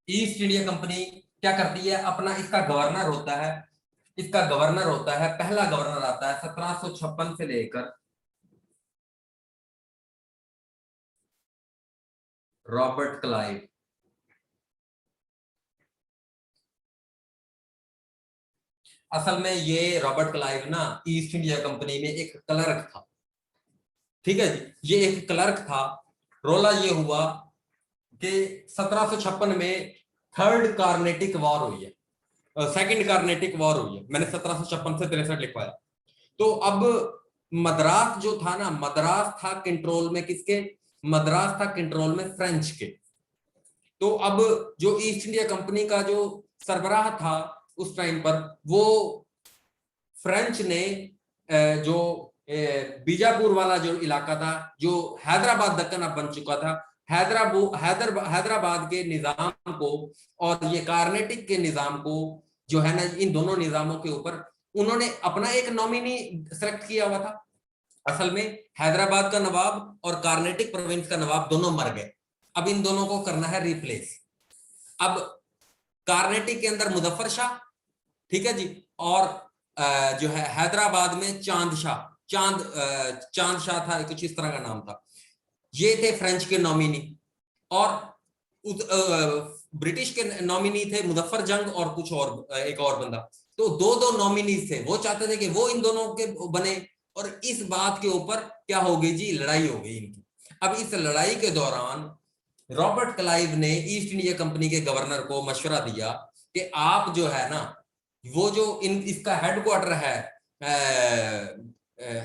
east India company क्या करती है, अपना इसका गवर्नर होता है इसका गवर्नर होता है, पहला गवर्नर आता है 1756 से लेकर रॉबर्ट क्लाइव। असल में ये रॉबर्ट क्लाइव ना ईस्ट इंडिया कंपनी में एक क्लर्क था, ठीक है जी, ये एक क्लर्क था। रोला ये हुआ कि 1756 में थर्ड कार्नेटिक वॉर हुई है, सेकंड कार्नेटिक वॉर हुई है, मैंने 1756 से 63 लिखवाया। तो अब मद्रास जो था ना, मद्रास था कंट्रोल में किसके, मद्रास था कंट्रोल में फ्रेंच के। तो अब जो ईस्ट इंडिया कंपनी का जो सरबराह था उस टाइम पर, वो फ्रेंच ने जो बीजापुर वाला जो इलाका था, जो हैदराबाद दक्कन अब बन चुका था, हैदराबाद के निजाम को और ये कार्नेटिक के निजाम को जो है ना, इन दोनों निजामों के ऊपर उन्होंने अपना एक नॉमिनी सेलेक्ट किया हुआ था। असल में हैदराबाद का नवाब और कार्नेटिक प्रोविंस का नवाब दोनों मर गए, अब इन दोनों को करना है रिप्लेस। अब कार्नेटिक के अंदर मुजफ्फर शाह, ठीक है जी, और जो है हैदराबाद में चांद शाह था, कुछ इस तरह का नाम था, ये थे फ्रेंच के नॉमिनी। और ब्रिटिश के नॉमिनी थे मुजफ्फर जंग और कुछ और एक और बंदा। तो दो दो नॉमिनी थे, वो चाहते थे कि वो इन दोनों के बने, और इस बात के ऊपर क्या हो गई जी, लड़ाई हो गई इनकी। अब इस लड़ाई के दौरान रॉबर्ट क्लाइव ने ईस्ट इंडिया कंपनी के गवर्नर को मशवरा दिया कि आप जो है ना, वो जो इसका हेडक्वार्टर है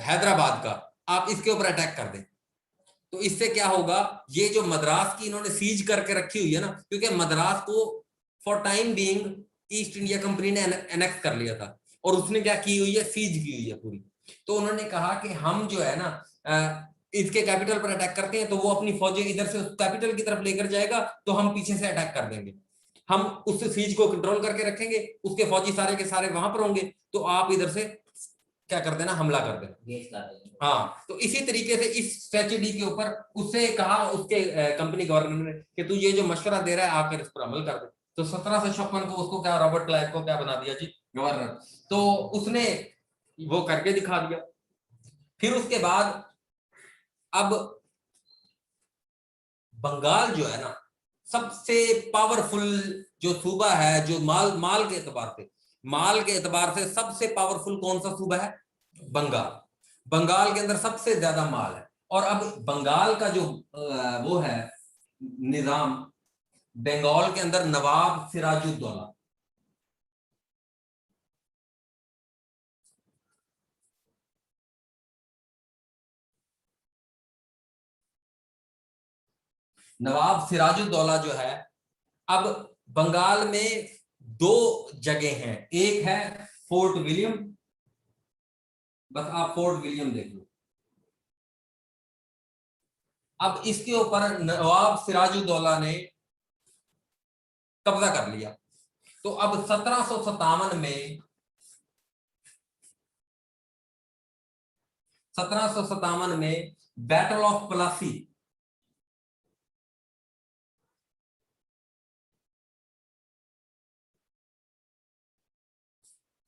हैदराबाद का, आप इसके ऊपर अटैक कर दें। तो इससे क्या होगा, ये जो मद्रास की इन्होंने सीज करके रखी हुई है ना, क्योंकि मद्रास को for time being east India company ने एनेक्स कर लिया था, और उसने क्या की हुई है, सीज की हुई है पूरी। तो उन्होंने कहा कि हम जो है ना इसके कैपिटल पर अटैक करते हैं, तो वो अपनी फौजें इधर से कैपिटल की तरफ लेकर जाएगा, तो हम पीछे से अटैक कर देंगे, हम उस सीज को कंट्रोल करके रखेंगे, उसके फौजी सारे के सारे वहां पर होंगे, तो आप इधर से क्या कर देना, हमला कर देना। हाँ, तो इसी तरीके से इस स्ट्रेटेजी के ऊपर उससे कहा उसके कंपनी गवर्नर ने कि तू ये जो मशवरा दे रहा है आकर इस पर अमल कर दे। तो 1756 को उसको क्या, रॉबर्ट क्लाइव को क्या बना दिया जी, गवर्नर। तो उसने वो करके दिखा दिया। फिर उसके बाद अब बंगाल जो है ना, सबसे पावरफुल जो सूबा है, जो माल के एतबार से सबसे पावरफुल कौन सा सूबा है, बंगाल। बंगाल के अंदर सबसे ज्यादा माल है। और अब बंगाल का जो वो है निजाम, बंगाल के अंदर नवाब सिराजुद्दौला, नवाब सिराजुद्दौला जो है, अब बंगाल में दो जगह हैं, एक है फोर्ट विलियम, बस आप फोर्ट विलियम देख लो। अब इसके ऊपर नवाब सिराजुद्दौला ने कब्जा कर लिया। तो अब 1757 में 1757 में battle of Plassey,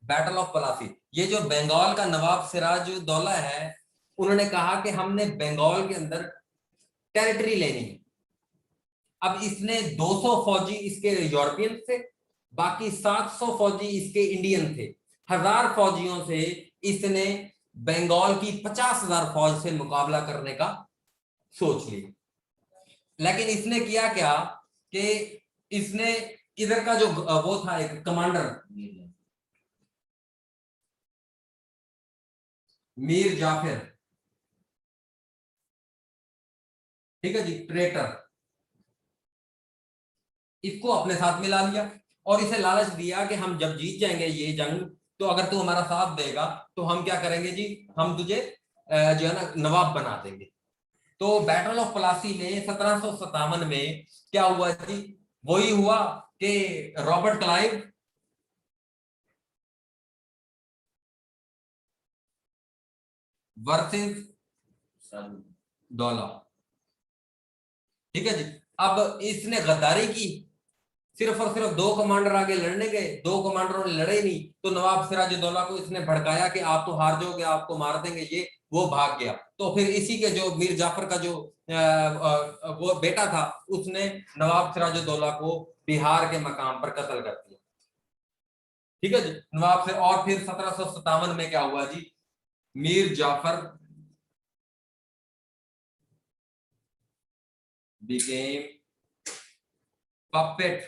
battle of Plassey, ये जो बंगाल का नवाब सिराजुद्दौला है, उन्होंने कहा कि हमने बंगाल के अंदर टेरिटरी लेनी है। अब इसने 200 फौजी इसके यूरोपियन थे, बाकी 700 फौजी इसके इंडियन थे। 1000 फौजियों से इसने बंगाल की 50,000 फौज से मुकाबला करने का सोच लिया। लेकिन इसने किया क्या कि इसने इधर का जो वो था एक कमांडर, मीर जाफर, ठीक है जी, ट्रेटर, इसको अपने साथ मिला लिया और इसे लालच दिया कि हम जब जीत जाएंगे ये जंग, तो अगर तू हमारा साथ देगा तो हम क्या करेंगे जी, हम तुझे जो है ना नवाब बना देंगे। तो बैटल ऑफ प्लासी में 1757 में क्या हुआ जी, वही हुआ कि रॉबर्ट क्लाइव वर्सेस डॉलर, ठीक है जी। अब इसने गद्दारी की सिर्फ और सिर्फ 2 कमांडर आगे लड़ने गए, 2 कमांडरों ने लड़े नहीं, तो नवाब सिराजुद्दौला को इसने भड़काया कि आप तो हार जाओगे, आपको मार देंगे, ये वो भाग गया। तो फिर इसी के जो मीर जाफर का जो वो बेटा था, उसने नवाब सिराजुद्दौला को बिहार के मकाम पर कत्ल कर दिया। ठीक है जी, नवाब से। और फिर 1757 में क्या हुआ जी, Mir Jafar became puppet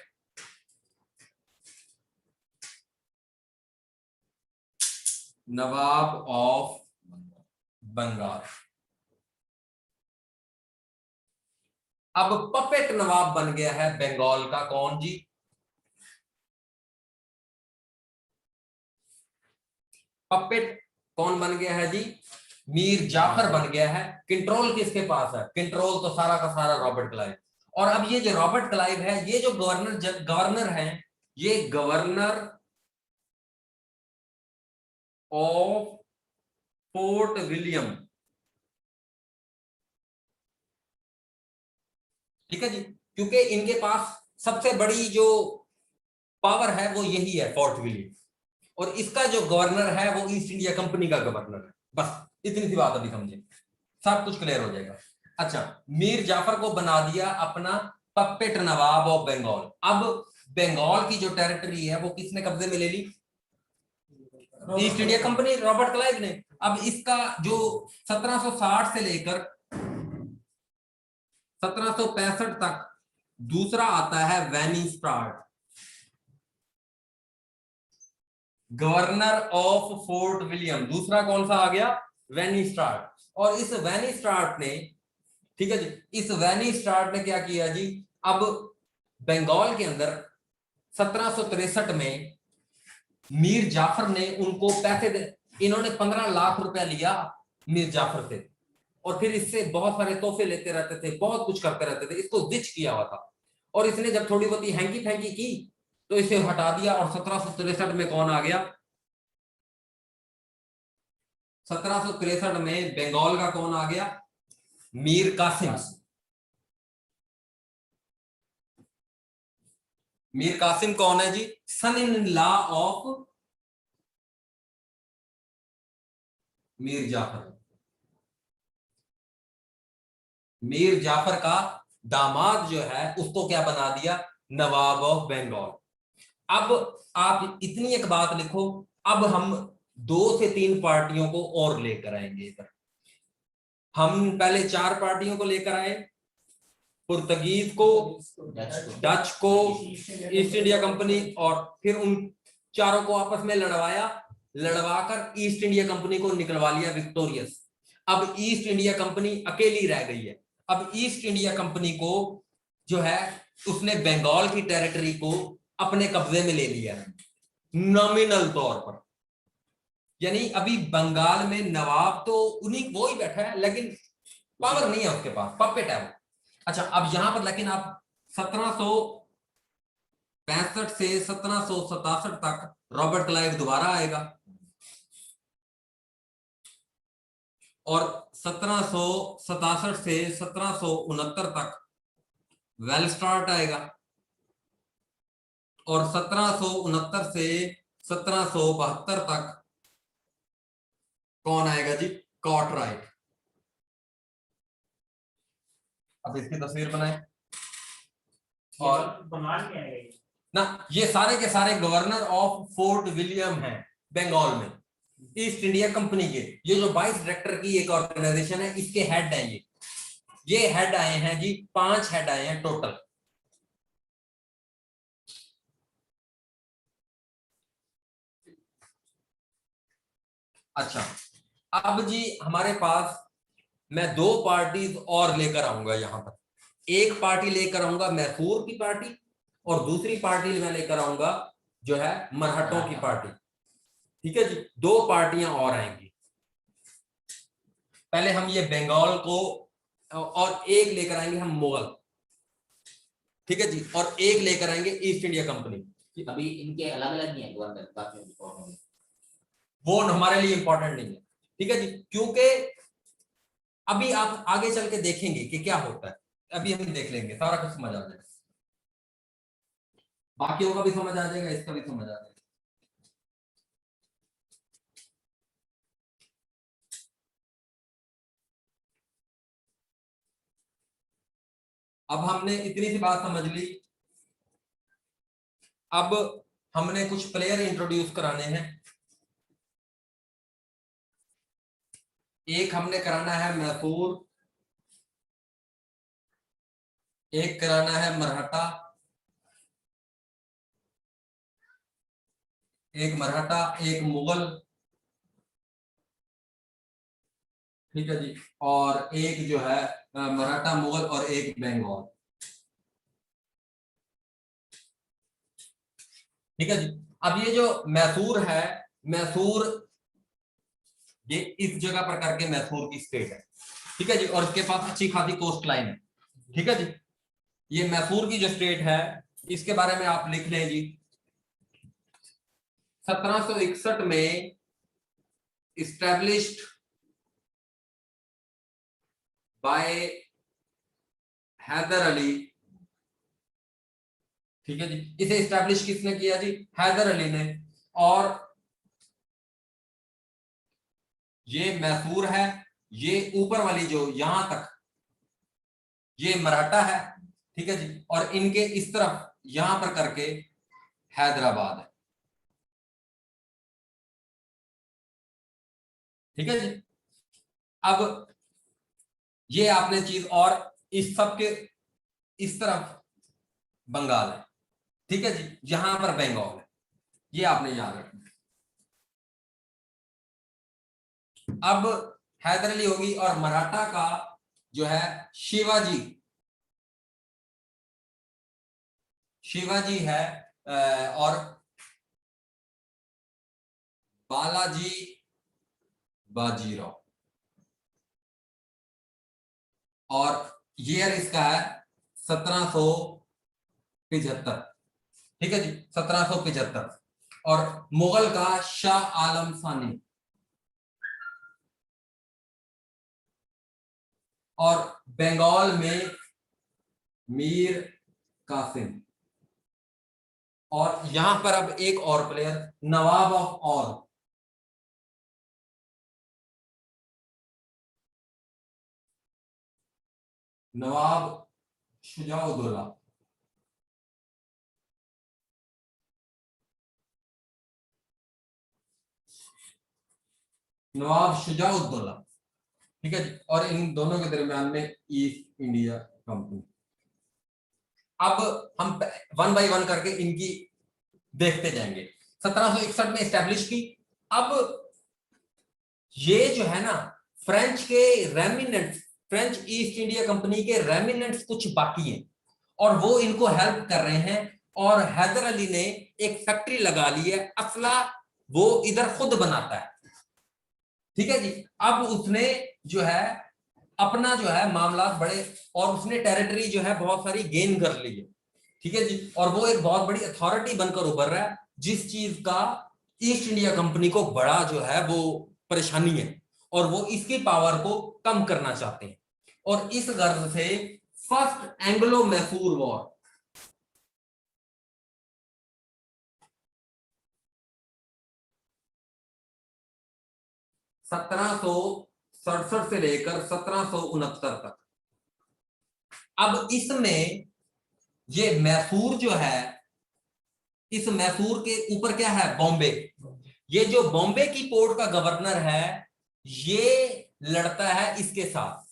nawab of Bengal. अब पपेट नवाब बन गया है बंगाल का कौन जी, पपेट कौन बन गया है जी, मीर जाफर बन गया है। कंट्रोल किसके पास है, कंट्रोल तो सारा का सारा रॉबर्ट क्लाइव। और अब ये जो रॉबर्ट क्लाइव है, ये जो गवर्नर है, ये गवर्नर ऑफ फोर्ट विलियम। ठीक है जी, क्योंकि इनके पास सबसे बड़ी जो पावर है वो यही है, फोर्ट विलियम। और इसका जो गवर्नर है वो ईस्ट इंडिया कंपनी का गवर्नर है। बस इतनी सी बात अभी समझे, सब कुछ क्लियर हो जाएगा। अच्छा, मीर जाफर को बना दिया अपना पपेट नवाब ऑफ बंगाल। अब बंगाल की जो टेरिटरी है वो किसने कब्जे में ले ली, East India Company, Robert Clive ने। अब इसका जो 1760 से लेकर 1765 तक दूसरा आता है वेनिस्ट्राट, गवर्नर ऑफ फोर्ट विलियम। दूसरा कौन सा आ गया, वेनिस्ट्राट। और इस वेनिस्ट्राट ने, ठीक है जी, इस वेनिस्ट्राट ने क्या किया जी, अब बंगाल के अंदर 1763 में मीर जाफर ने उनको पैसे दे, इन्होंने 15 लाख रुपया लिया मीर जाफर से, और फिर इससे बहुत सारे तोहफे लेते रहते थे, बहुत कुछ करते रहते थे, इसको जिच किया हुआ था। और इसने जब थोड़ी बहुत हैंकी फैंकी की तो इसे हटा दिया। और 1763 में कौन आ गया, 1763 में बंगाल का कौन आ गया, मीर कासिम। मीर कासिम कौन है जी, son in law of Mir Jafar. Mir Jafar का दामाद जो है उसको क्या बना दिया, नवाब ऑफ बंगाल। अब आप इतनी एक बात लिखो, अब हम 2 से 3 पार्टियों को और लेकर आएंगे इधर। हम पहले 4 पार्टियों को लेकर आए, पुर्तगीज को, डच को, ईस्ट इंडिया कंपनी, और फिर उन चारों को आपस में लड़वाया, लड़वाकर ईस्ट इंडिया कंपनी को निकलवा लिया विक्टोरियस। अब ईस्ट इंडिया कंपनी अकेली रह गई है। अब ईस्ट इंडिया कंपनी को जो है उसने बंगाल की टेरिटरी को अपने कब्जे में ले लिया है नॉमिनल तौर पर, यानी अभी बंगाल में नवाब तो उन्हीं वो ही बैठा है, लेकिन पावर नहीं है उसके पास, पपेट है वो। अच्छा, अब यहां पर लेकिन आप 1765 से 1767 तक रॉबर्ट क्लाइव दोबारा आएगा, और 1767 से 1769 तक वेलस्टार्ट आएगा, और 1769 से 1772 तक कौन आएगा जी, कॉर्टराइट। अब इसकी तस्वीर बनाए, और बंगाल के आएगा ना, ये सारे के सारे गवर्नर ऑफ फोर्ट विलियम हैं बंगाल में, ईस्ट इंडिया कंपनी के। ये जो 22 डायरेक्टर की एक ऑर्गेनाइजेशन है, इसके हेड हैं ये हेड आए हैं जी, 5 हेड आए हैं टोटल। अच्छा, अब जी हमारे पास मैं 2 पार्टीज और लेकर आऊंगा यहां पर। एक पार्टी लेकर आऊंगा मैसूर की पार्टी, और दूसरी पार्टी मैं लेकर आऊंगा जो है मराठों की पार्टी। ठीक है जी, 2 पार्टियां और आएंगी। पहले हम ये बंगाल को, और एक लेकर आएंगे हम मुगल, ठीक है जी, और एक लेकर आएंगे ईस्ट इंडिया कंपनी। अभी इनके अलग अलग नहीं है गवर्नर, काफी वो हमारे लिए इंपॉर्टेंट नहीं है, ठीक है जी, क्योंकि अभी आप आगे चल के देखेंगे कि क्या होता है, अभी हम देख लेंगे, सारा कुछ समझ आ जाएगा। बाकियों का भी समझ आ जाएगा, इसका भी समझ आ जाएगा। अब हमने इतनी सी बात समझ ली। अब हमने कुछ प्लेयर इंट्रोड्यूस कराने हैं। एक हमने कराना है मैसूर, एक कराना है मराठा, एक मराठा, एक मुगल, ठीक है जी, और एक जो है मराठा, मुगल और एक बंगाल, ठीक है जी। अब ये जो मैसूर है, मैसूर ये इस जगह पर करके मैसूर की स्टेट है, ठीक है जी, और इसके पास अच्छी खासी कोस्ट लाइन है, ठीक है जी। ये मैसूर की जो स्टेट है इसके बारे में आप लिख लें जी। 1761 में established by हैदर अली, ठीक है जी। इसे एस्टैब्लिश किसने किया जी? हैदर अली ने। और ये मैसूर है, ये ऊपर वाली जो यहां तक ये मराठा है, ठीक है जी, और इनके इस तरफ यहां पर करके हैदराबाद है, ठीक है जी। अब ये आपने चीज, और इस सब के इस तरफ बंगाल है, ठीक है जी, यहां पर बंगाल है, ये आपने याद रखना। अब हैदर अली होगी, और मराठा का जो है शिवाजी, शिवाजी है, और बालाजी बाजीराव, और ईयर इसका है 1775, ठीक है जी, 1775। और मुगल का शाह आलम सानी, और बंगाल में मीर कासिम। और यहां पर अब एक और प्लेयर, नवाब ऑफ ऑल, नवाब शुजाउद्दौला, नवाब शुजाउद्दौला, ठीक है जी, और इन दोनों के दरमियान में ईस्ट इंडिया कंपनी। अब हम वन बाय वन करके इनकी देखते जाएंगे। 1761 में एस्टैब्लिश की। अब ये जो है ना, फ्रेंच के remnants, French east India company के रेमिनेंट्स कुछ बाकी हैं, और वो इनको हेल्प कर रहे हैं। और हैदर अली ने एक फैक्ट्री लगा ली है, असला वो इधर खुद बनाता है, ठीक है जी। अब उसने जो है अपना जो है मामला बड़े, और उसने टेरिटरी जो है बहुत सारी गेन कर ली है, ठीक है जी, और वो एक बहुत बड़ी अथॉरिटी बनकर उभर रहा है, जिस चीज का ईस्ट इंडिया कंपनी को बड़ा जो है वो परेशानी है, और वो इसकी पावर को कम करना चाहते हैं। और इस गर्ज से फर्स्ट एंग्लो मैसूर वॉर, 1767 से लेकर 1769 तक। अब इसमें ये मैसूर जो है, इस मैसूर के ऊपर क्या है? बॉम्बे। ये जो बॉम्बे की पोर्ट का गवर्नर है, ये लड़ता है इसके साथ,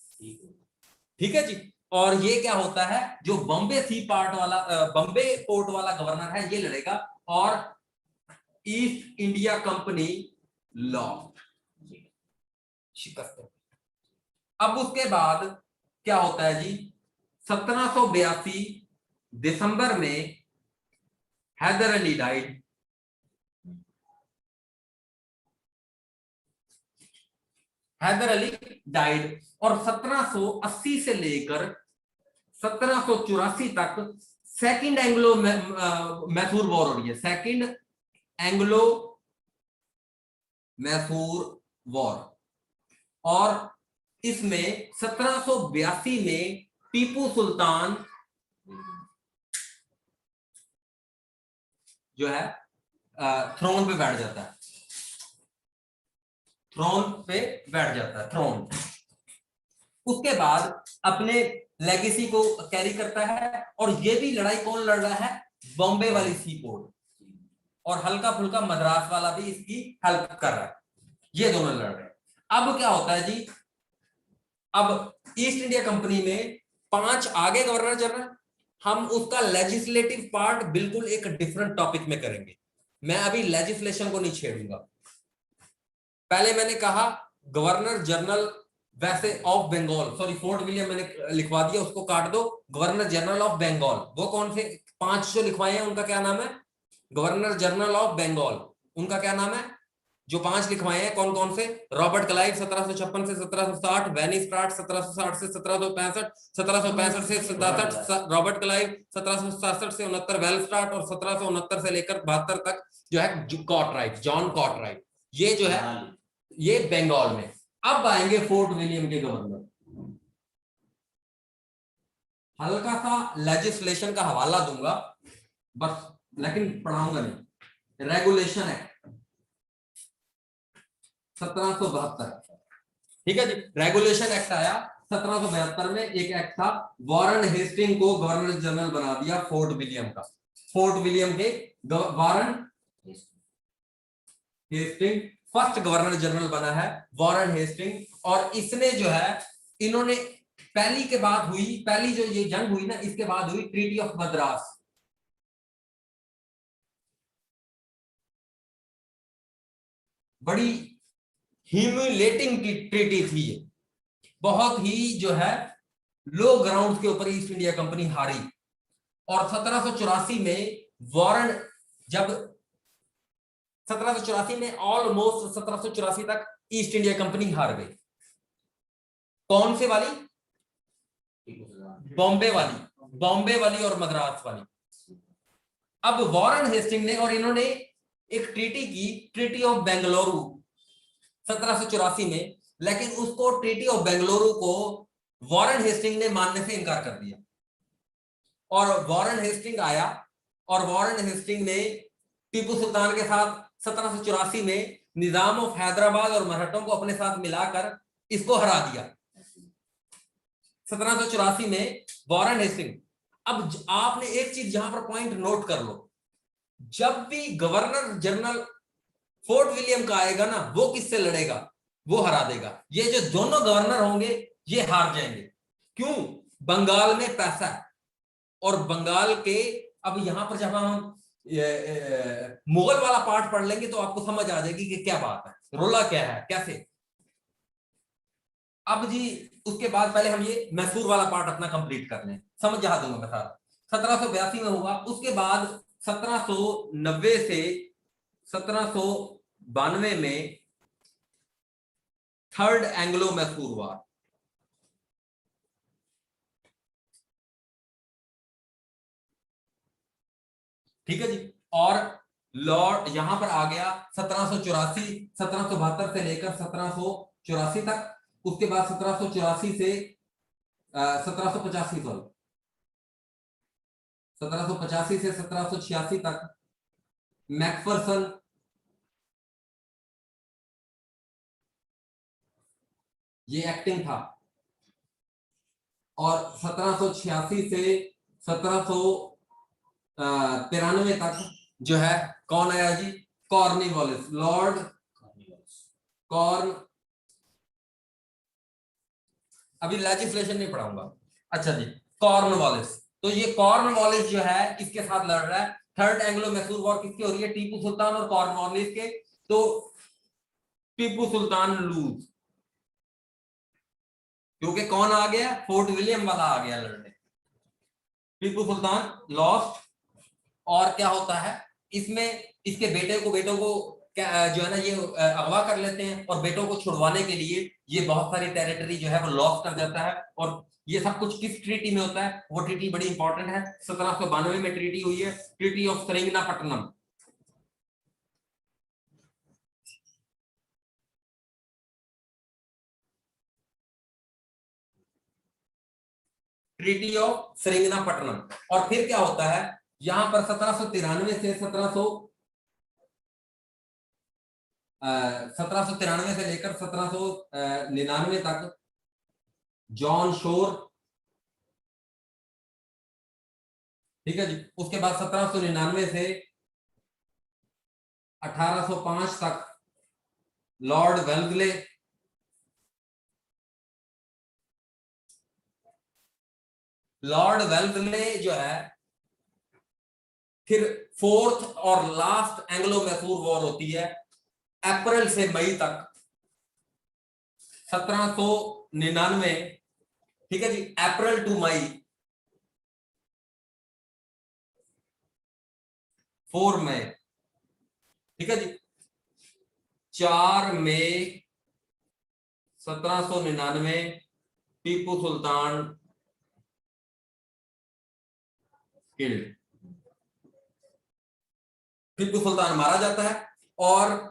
ठीक है जी। और ये क्या होता है, जो बॉम्बे सी पार्ट वाला, बॉम्बे पोर्ट वाला गवर्नर है, ये लड़ेगा, और ईस्ट इंडिया कंपनी लॉ शिकस्त। अब उसके बाद क्या होता है जी, 1782 दिसंबर में हैदर अली डाइड, हैदर अली डाइड, और 1780 से लेकर 1784 तक सेकंड एंग्लो मैसूर वॉर हो रही है, सेकंड एंग्लो मैसूर वॉर। और इसमें 1782 में टीपू सुल्तान जो है थ्रोन पे बैठ जाता है, थ्रोन पे बैठ जाता है, थ्रोन। उसके बाद अपने लेगेसी को कैरी करता है। और ये भी लड़ाई कौन लड़ रहा है? बॉम्बे वाली सी पोर्ट, और हल्का फुल्का मद्रास वाला भी इसकी हेल्प कर रहा है, ये दोनों लड़ रहे हैं। अब क्या होता है जी, अब ईस्ट इंडिया कंपनी में 5 आगे गवर्नर जनरल, हम उसका लेजिस्लेटिव पार्ट बिल्कुल एक डिफरेंट टॉपिक में करेंगे, मैं अभी लेजिस्लेशन को नहीं छेड़ूंगा। पहले मैंने कहा गवर्नर जनरल वैसे of Bengal, sorry Fort William मैंने लिखवा दिया, उसको काट दो, गवर्नर जनरल ऑफ बंगाल। वो कौन से 5 जो लिखवाए हैं उनका क्या नाम है? गवर्नर जनरल ऑफ बंगाल, उनका क्या नाम है? जो 5 लिखवाए हैं कौन कौन से? रॉबर्ट क्लाइव 1756 से 1760, वेनिस प्राट 1760 से 1765, 1765 से 67 रॉबर्ट क्लाइव, 1767 से 69 वेलस्ट्राट, और 1769 से लेकर 72 तक जो है कॉटराइट, जॉन कॉटराइट, ये जो है ये बंगाल में। अब आएंगे फोर्ट विलियम के गवर्नर। हल्का सा लेजिस्लेशन का हवाला दूंगा बस, लेकिन पढ़ाऊंगा नहीं। रेगुलेशन एक्ट 1772, ठीक है जी। रेगुलेशन एक्ट आया 1772 में। एक एक्ट था, वारन हेस्टिंग को गवर्नर जनरल बना दिया फोर्ट विलियम का। फोर्ट विलियम के वारन हेस्टिंग फर्स्ट गवर्नर जनरल बना है, वारन हेस्टिंग। और इसने जो है, इन्होंने पहली के बाद हुई, पहली जो ये जंग हुई ना, इसके बाद हुई ट्रीटी ऑफ मद्रास। बड़ी ह्यूमिलेटिंग ट्रीटी थी ये, बहुत ही जो है लो ग्राउंड के ऊपर ईस्ट इंडिया कंपनी हारी। और 1784 में वारन, जब 1784 में ऑलमोस्ट 1784 तक ईस्ट इंडिया कंपनी हार गई। कौन से वाली? बॉम्बे वाली, बॉम्बे वाली और मद्रास वाली। अब वारन हेस्टिंग ने और इन्होंने एक ट्रीटी की, ट्रीटी ऑफ बेंगलुरु 1784 में, लेकिन उसको ट्रीटी ऑफ बेंगलुरु को वारन हेस्टिंग ने मानने से इनकार कर दिया। और वारन हेस्टिंग आया, और वारन हेस्टिंग ने टीपू सुल्तान के साथ 1784 में निजाम ऑफ हैदराबाद और मराठों को अपने साथ मिलाकर इसको हरा दिया 1784 में, वारन हेस्टिंग। अब आपने एक चीज यहां पर पॉइंट नोट कर लो, जब भी गवर्नर जनरल फोर्ट विलियम का आएगा ना, वो किससे लड़ेगा? वो हरा देगा। ये जो दोनों गवर्नर होंगे ये हार जाएंगे। क्यों? बंगाल में पैसा है, और बंगाल के, अब यहां पर जब हम मुगल वाला पार्ट पढ़ लेंगे तो आपको समझ आ जाएगी कि क्या बात है, रोला क्या है, कैसे। अब जी उसके बाद पहले हम ये मैसूर वाला पार्ट अपना कंप्लीट कर लें, समझ जा दूंगा मैं सारा। 1782 में होगा। उसके बाद 1790 से 1792 में थर्ड एंग्लो मैसूर वार। ठीक है जी। और लॉर्ड यहां पर आ गया 1784, 1772 से लेकर 1784 तक। उसके बाद 1784 से 1785, सॉरी 1785 से 1786 तक मैकफरसन, ये एक्टिंग था। और 1786 से 1793 तक जो है कौन आया जी? Cornwallis, Lord Corn. अभी लेजिस्लेशन नहीं पढ़ाऊंगा। अच्छा जी, कॉर्नवालिस। तो ये कॉर्नवालिस जो है इसके साथ लड़ रहा है। थर्ड एंग्लो मैसूर वॉर किसकी हो रही है? टीपू सुल्तान और कॉर्नवालिस के। तो टीपू सुल्तान लूज, क्योंकि कौन आ गया? फोर्ट विलियम वाला आ गया लड़ने। टीपू सुल्तान लॉस्ट। और क्या होता है इसमें? इसके बेटों को जो है ना ये अगवा कर लेते हैं, और बेटों को छुड़वाने के लिए ये बहुत सारी टेरिटरी जो है वो लॉस कर देता है। और ये सब कुछ किस ट्रीटी में होता है? वो ट्रीटी बड़ी इंपॉर्टेंट है, 1792 में ट्रीटी हुई है, treaty of Seringapatam. Treaty of Seringapatam. और फिर क्या होता है? यहां पर 1793 से 1793 से लेकर 1799 तक जॉन शोर, ठीक है जी। उसके बाद 1799 से 1805 तक लॉर्ड वेल्सले, लॉर्ड वेल्सले जो है, फिर फोर्थ और लास्ट एंग्लो मैसूर वॉर होती है अप्रैल से मई तक 1799, ठीक है जी, अप्रैल टू मई, 4 मई, ठीक है जी। 4 मई 1799 टीपू सुल्तान किल्ड, टीपू सुल्तान मारा जाता है और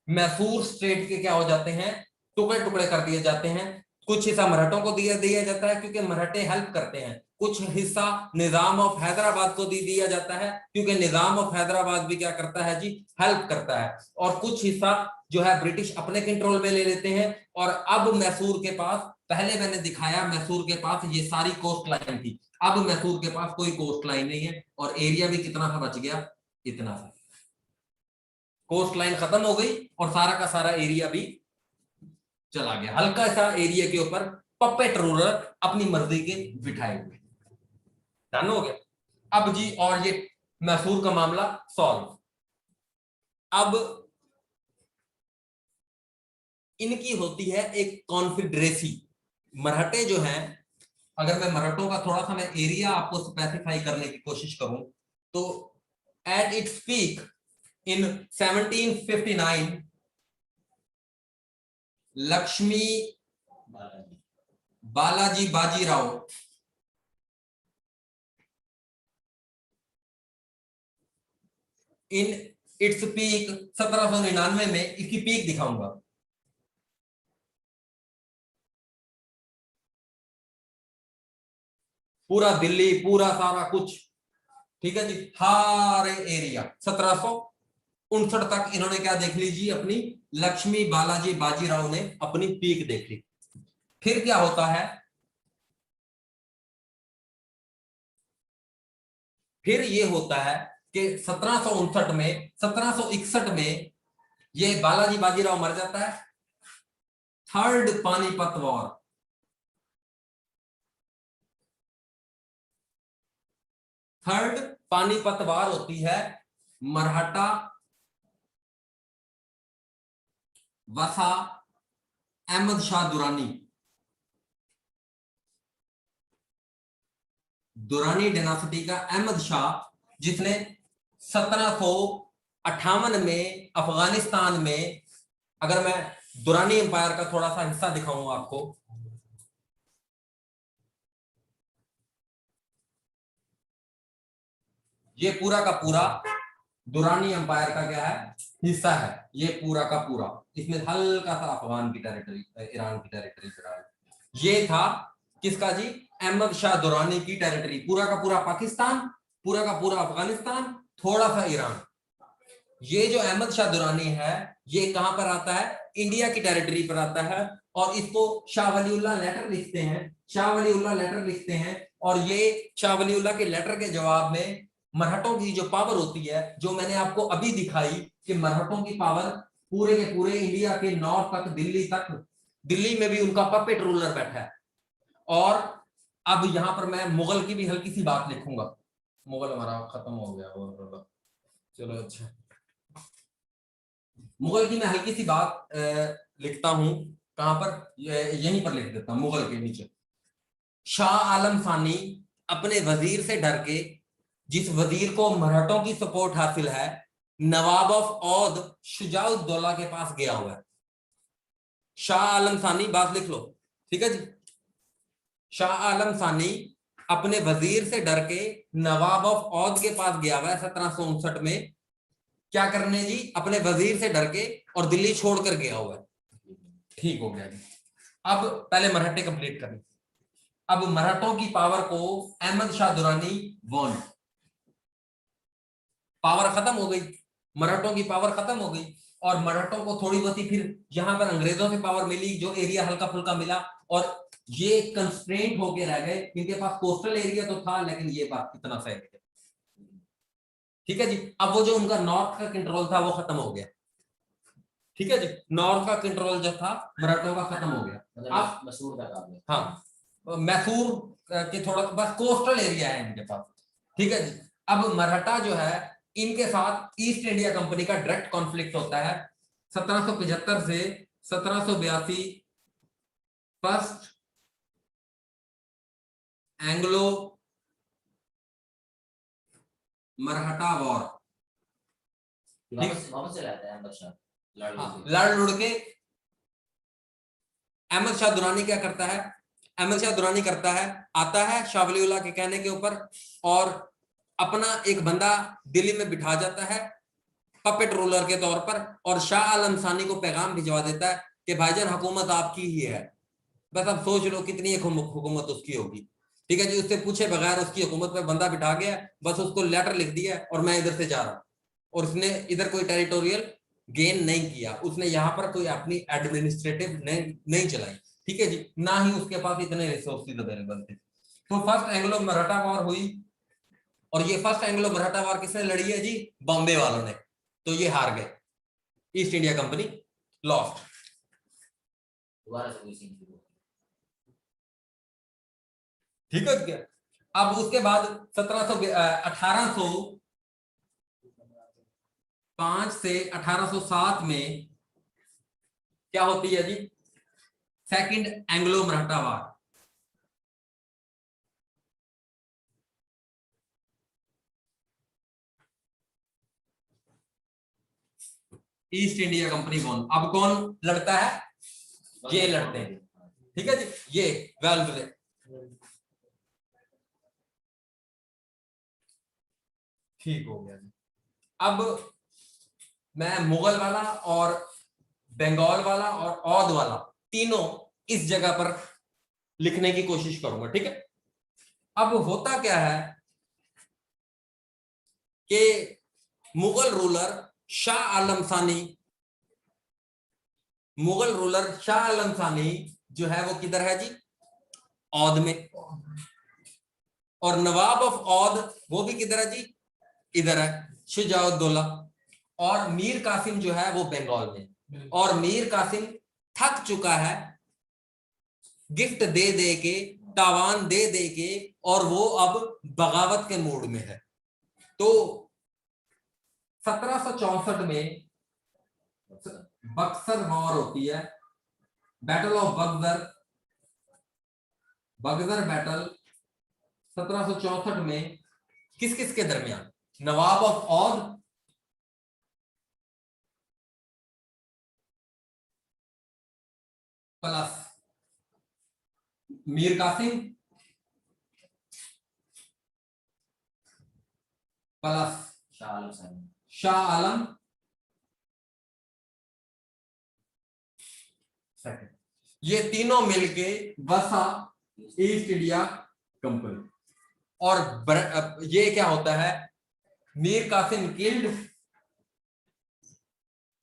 मैसूर स्टेट के क्या हो जाते हैं, टुकड़े टुकड़े कर दिए जाते हैं। कुछ हिस्सा मराठों को दिया जाता है क्योंकि मराठे हेल्प करते हैं, कुछ हिस्सा निजाम ऑफ हैदराबाद को दिया जाता है क्योंकि निजाम ऑफ हैदराबाद भी क्या करता है जी, हेल्प करता है, और कुछ हिस्सा जो है ब्रिटिश अपने कंट्रोल में ले लेते हैं। और अब मैसूर के पास, पहले मैंने दिखाया मैसूर के पास ये सारी कोस्ट लाइन थी, अब मैसूर के पास कोई कोस्ट लाइन नहीं है और एरिया भी कितना सा बच गया, इतना सा, कोस्ट लाइन खत्म हो गई और सारा का सारा एरिया भी चला गया, हल्का सा एरिया के ऊपर पपेट रूलर अपनी मर्जी के बिठाए हुए, डन हो गया। अब जी और ये मैसूर का मामला सॉल्व। अब इनकी होती है एक कॉन्फेडरेसी, मराठे जो हैं, अगर मैं मराठों का थोड़ा सा मैं एरिया आपको स्पेसिफाई करने की कोशिश करूं तो at its peak in 1759 Lakshmi Balaji Bajirao in its peak 1799 में, इसकी पीक दिखाऊंगा, पूरा दिल्ली पूरा सारा कुछ, ठीक है जी, हर एरिया 1759 तक इन्होंने क्या देख ली जी, अपनी लक्ष्मी बालाजी बाजीराव ने अपनी पीक देख ली। फिर क्या होता है, फिर ये होता है कि 1759 में, 1761 में ये बालाजी बाजीराव मर जाता है, third Panipat war, third Panipat war होती है, मराठा वसा अहमद शाह दुरानी डायनासिटी का अहमद शाह, जिसने 1758 में अफगानिस्तान में, अगर मैं दुरानी एम्पायर का थोड़ा सा हिस्सा दिखाऊंगा आपको, ये पूरा का पूरा दुरानी एम्पायर का क्या है, हिस्सा है, ये पूरा का पूरा, इसमें हल्का सा अफगान की टेरिटरी, ईरान की टेरिटरी, ये था किसका जी, अहमद शाह दुरानी की टेरिटरी, पूरा का पूरा पाकिस्तान, पूरा का पूरा अफगानिस्तान, थोड़ा सा ईरान। ये जो अहमद शाह दुरानी है ये कहां पर आता है, इंडिया की टेरिटरी पर आता है, और इसको शाह वलीउल्लाह लेटर लिखते हैं, शाह वलीउल्लाह लेटर लिखते हैं, और ये शाह वलीउल्लाह के लेटर के जवाब में मराठों की जो पावर होती है, जो मैंने आपको अभी दिखाई कि मराठों की पावर पूरे के पूरे इंडिया के नॉर्थ तक, दिल्ली तक, दिल्ली में भी उनका पपेट रूलर बैठा है। और अब यहां पर मैं मुगल की भी हल्की सी बात लिखूंगा, मुगल हमारा खत्म हो गया, चलो अच्छा, मुगल की मैं हल्की सी बात लिखता हूं, कहां पर, यहीं पर लिख देता हूं, मुगल के नीचे। शाह आलम सानी अपने वजीर से डर के, जिस वजीर को मराठों की सपोर्ट हासिल है, नवाब ऑफ औध शुजाउद्दौला के पास गया हुआ है। शाह आलम सानी, बात लिख लो, ठीक है जी, शाह आलम सानी अपने वजीर से डर के नवाब ऑफ औध के पास गया हुआ है 1759 में, क्या करने जी, अपने वजीर से डर के, और दिल्ली छोड़कर गया हुआ है। ठीक हो गया जी। अब पहले मराठे कंप्लीट करें। अब मराठों की पावर को अहमद शाह दुरानी वन, पावर खत्म हो गई, मराठों की पावर खत्म हो गई, और मराठों को थोड़ी बहुत ही फिर यहाँ पर अंग्रेजों से पावर मिली, जो एरिया हल्का फुल्का मिला, और ये कंस्ट्रेंट होके रह गए। इनके पास कोस्टल एरिया तो था, लेकिन ये बात कितना सा है, ठीक है जी। अब वो जो उनका नॉर्थ का कंट्रोल था वो खत्म हो गया, ठीक है जी, नॉर्थ का कंट्रोल जो था मराठों का खत्म हो गया। अब मसूर तक आ गया। हाँ, मैसूर के थोड़ा बस कोस्टल एरिया है इनके पास, ठीक है जी। अब मराठा जो है इनके साथ ईस्ट इंडिया कंपनी का डायरेक्ट कॉन्फ्लिक्ट होता है 1775 से 1782, फर्स्ट एंग्लो मराठा वॉर। वापस चला जाता है अहमद शाह, लड़ लुड़ के अहमद शाह दुरानी क्या करता है, अहमद शाह दुरानी करता है, आता है शाह वलीउल्लाह के कहने के ऊपर, और अपना एक बंदा दिल्ली में बिठा जाता है पपेट रूलर के तौर पर, और शाह आलम सानी को पैगाम भिजवा देता है कि भाईजान हुकूमत आपकी ही है, बस अब सोच लो कितनी हुकूमत उसकी होगी, ठीक है जी। उससे पूछे बगैर उसकी हुकूमत पे बंदा बिठा गया, बस उसको लेटर लिख दिया और मैं इधर से जा रहा हूं, और उसने इधर कोई टेरिटोरियल गेन नहीं किया, उसने यहाँ पर कोई अपनी एडमिनिस्ट्रेटिव नहीं चलाई, ठीक है जी, ना ही उसके पास इतने रिसोर्सेज अवेलेबल थे। तो फर्स्ट एंग्लो मराठा वॉर हुई, और ये फर्स्ट एंग्लो मराठा वॉर किसने लड़ी है जी, बॉम्बे वालों ने, तो ये हार गए, ईस्ट इंडिया कंपनी लॉस्ट। दोबारा से कोई सीन शुरू, ठीक है क्या। अब उसके बाद 1805 से 1807 में क्या होती है जी, second Anglo Maratha war. East India company कौन, अब कौन लड़ता है, ये लड़ते हैं, ठीक है जी, ये वेल ठीक हो गया जी। अब मैं मुगल वाला और बंगाल वाला और औध वाला तीनों इस जगह पर लिखने की कोशिश करूंगा, ठीक है। अब होता क्या है कि मुगल रूलर शाह आलम सानी, मुगल रूलर शाह आलम सानी जो है वो किधर है जी, औध में, और नवाब ऑफ औध वो भी किधर है जी, इधर है, शुजाउद्दौला। और मीर कासिम जो है वो बंगाल में, और मीर कासिम थक चुका है गिफ्ट दे दे के, तावान दे दे के, और वो अब बगावत के मूड में है। तो 1764 में बक्सर वॉर होती है, battle of Buxar, Buxar battle 1764 में किस किस के दरमियान, nawab of Oudh plus Mir Qasim plus Shah Alam second, ये तीनों मिलके बसा ईस्ट इंडिया कंपनी। और ये क्या होता है, मीर कासिम किल्ड,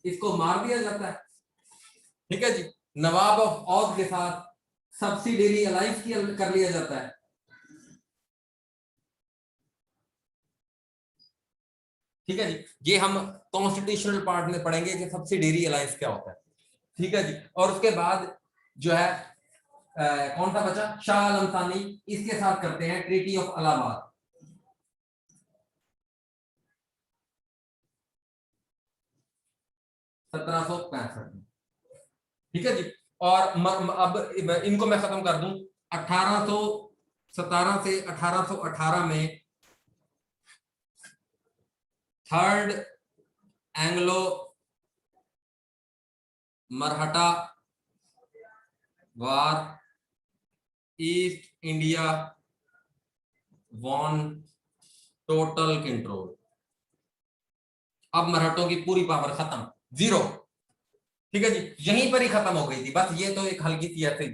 इसको मार दिया जाता है, ठीक है जी। नवाब ऑफ औध के साथ सब्सिडियरी अलायंस कर लिया जाता है, ठीक है जी। ये हम कॉन्स्टिट्यूशनल पार्ट में पढ़ेंगे कि सब्सिडियरी अलायंस क्या होता है, ठीक है जी। और उसके बाद जो है कौन सा बचा, शाह आलम सानी, इसके साथ करते हैं ट्रीटी ऑफ इलाहाबाद, में, ठीक है जी। और अब इनको मैं खत्म कर दूं, 1817 से 1818 में third Anglo Maratha war, East India won total control. अब मराठों की पूरी पावर खत्म, जीरो, ठीक है जी, यहीं पर ही खत्म हो गई थी। बस ये तो एक हल्की सी ऐसे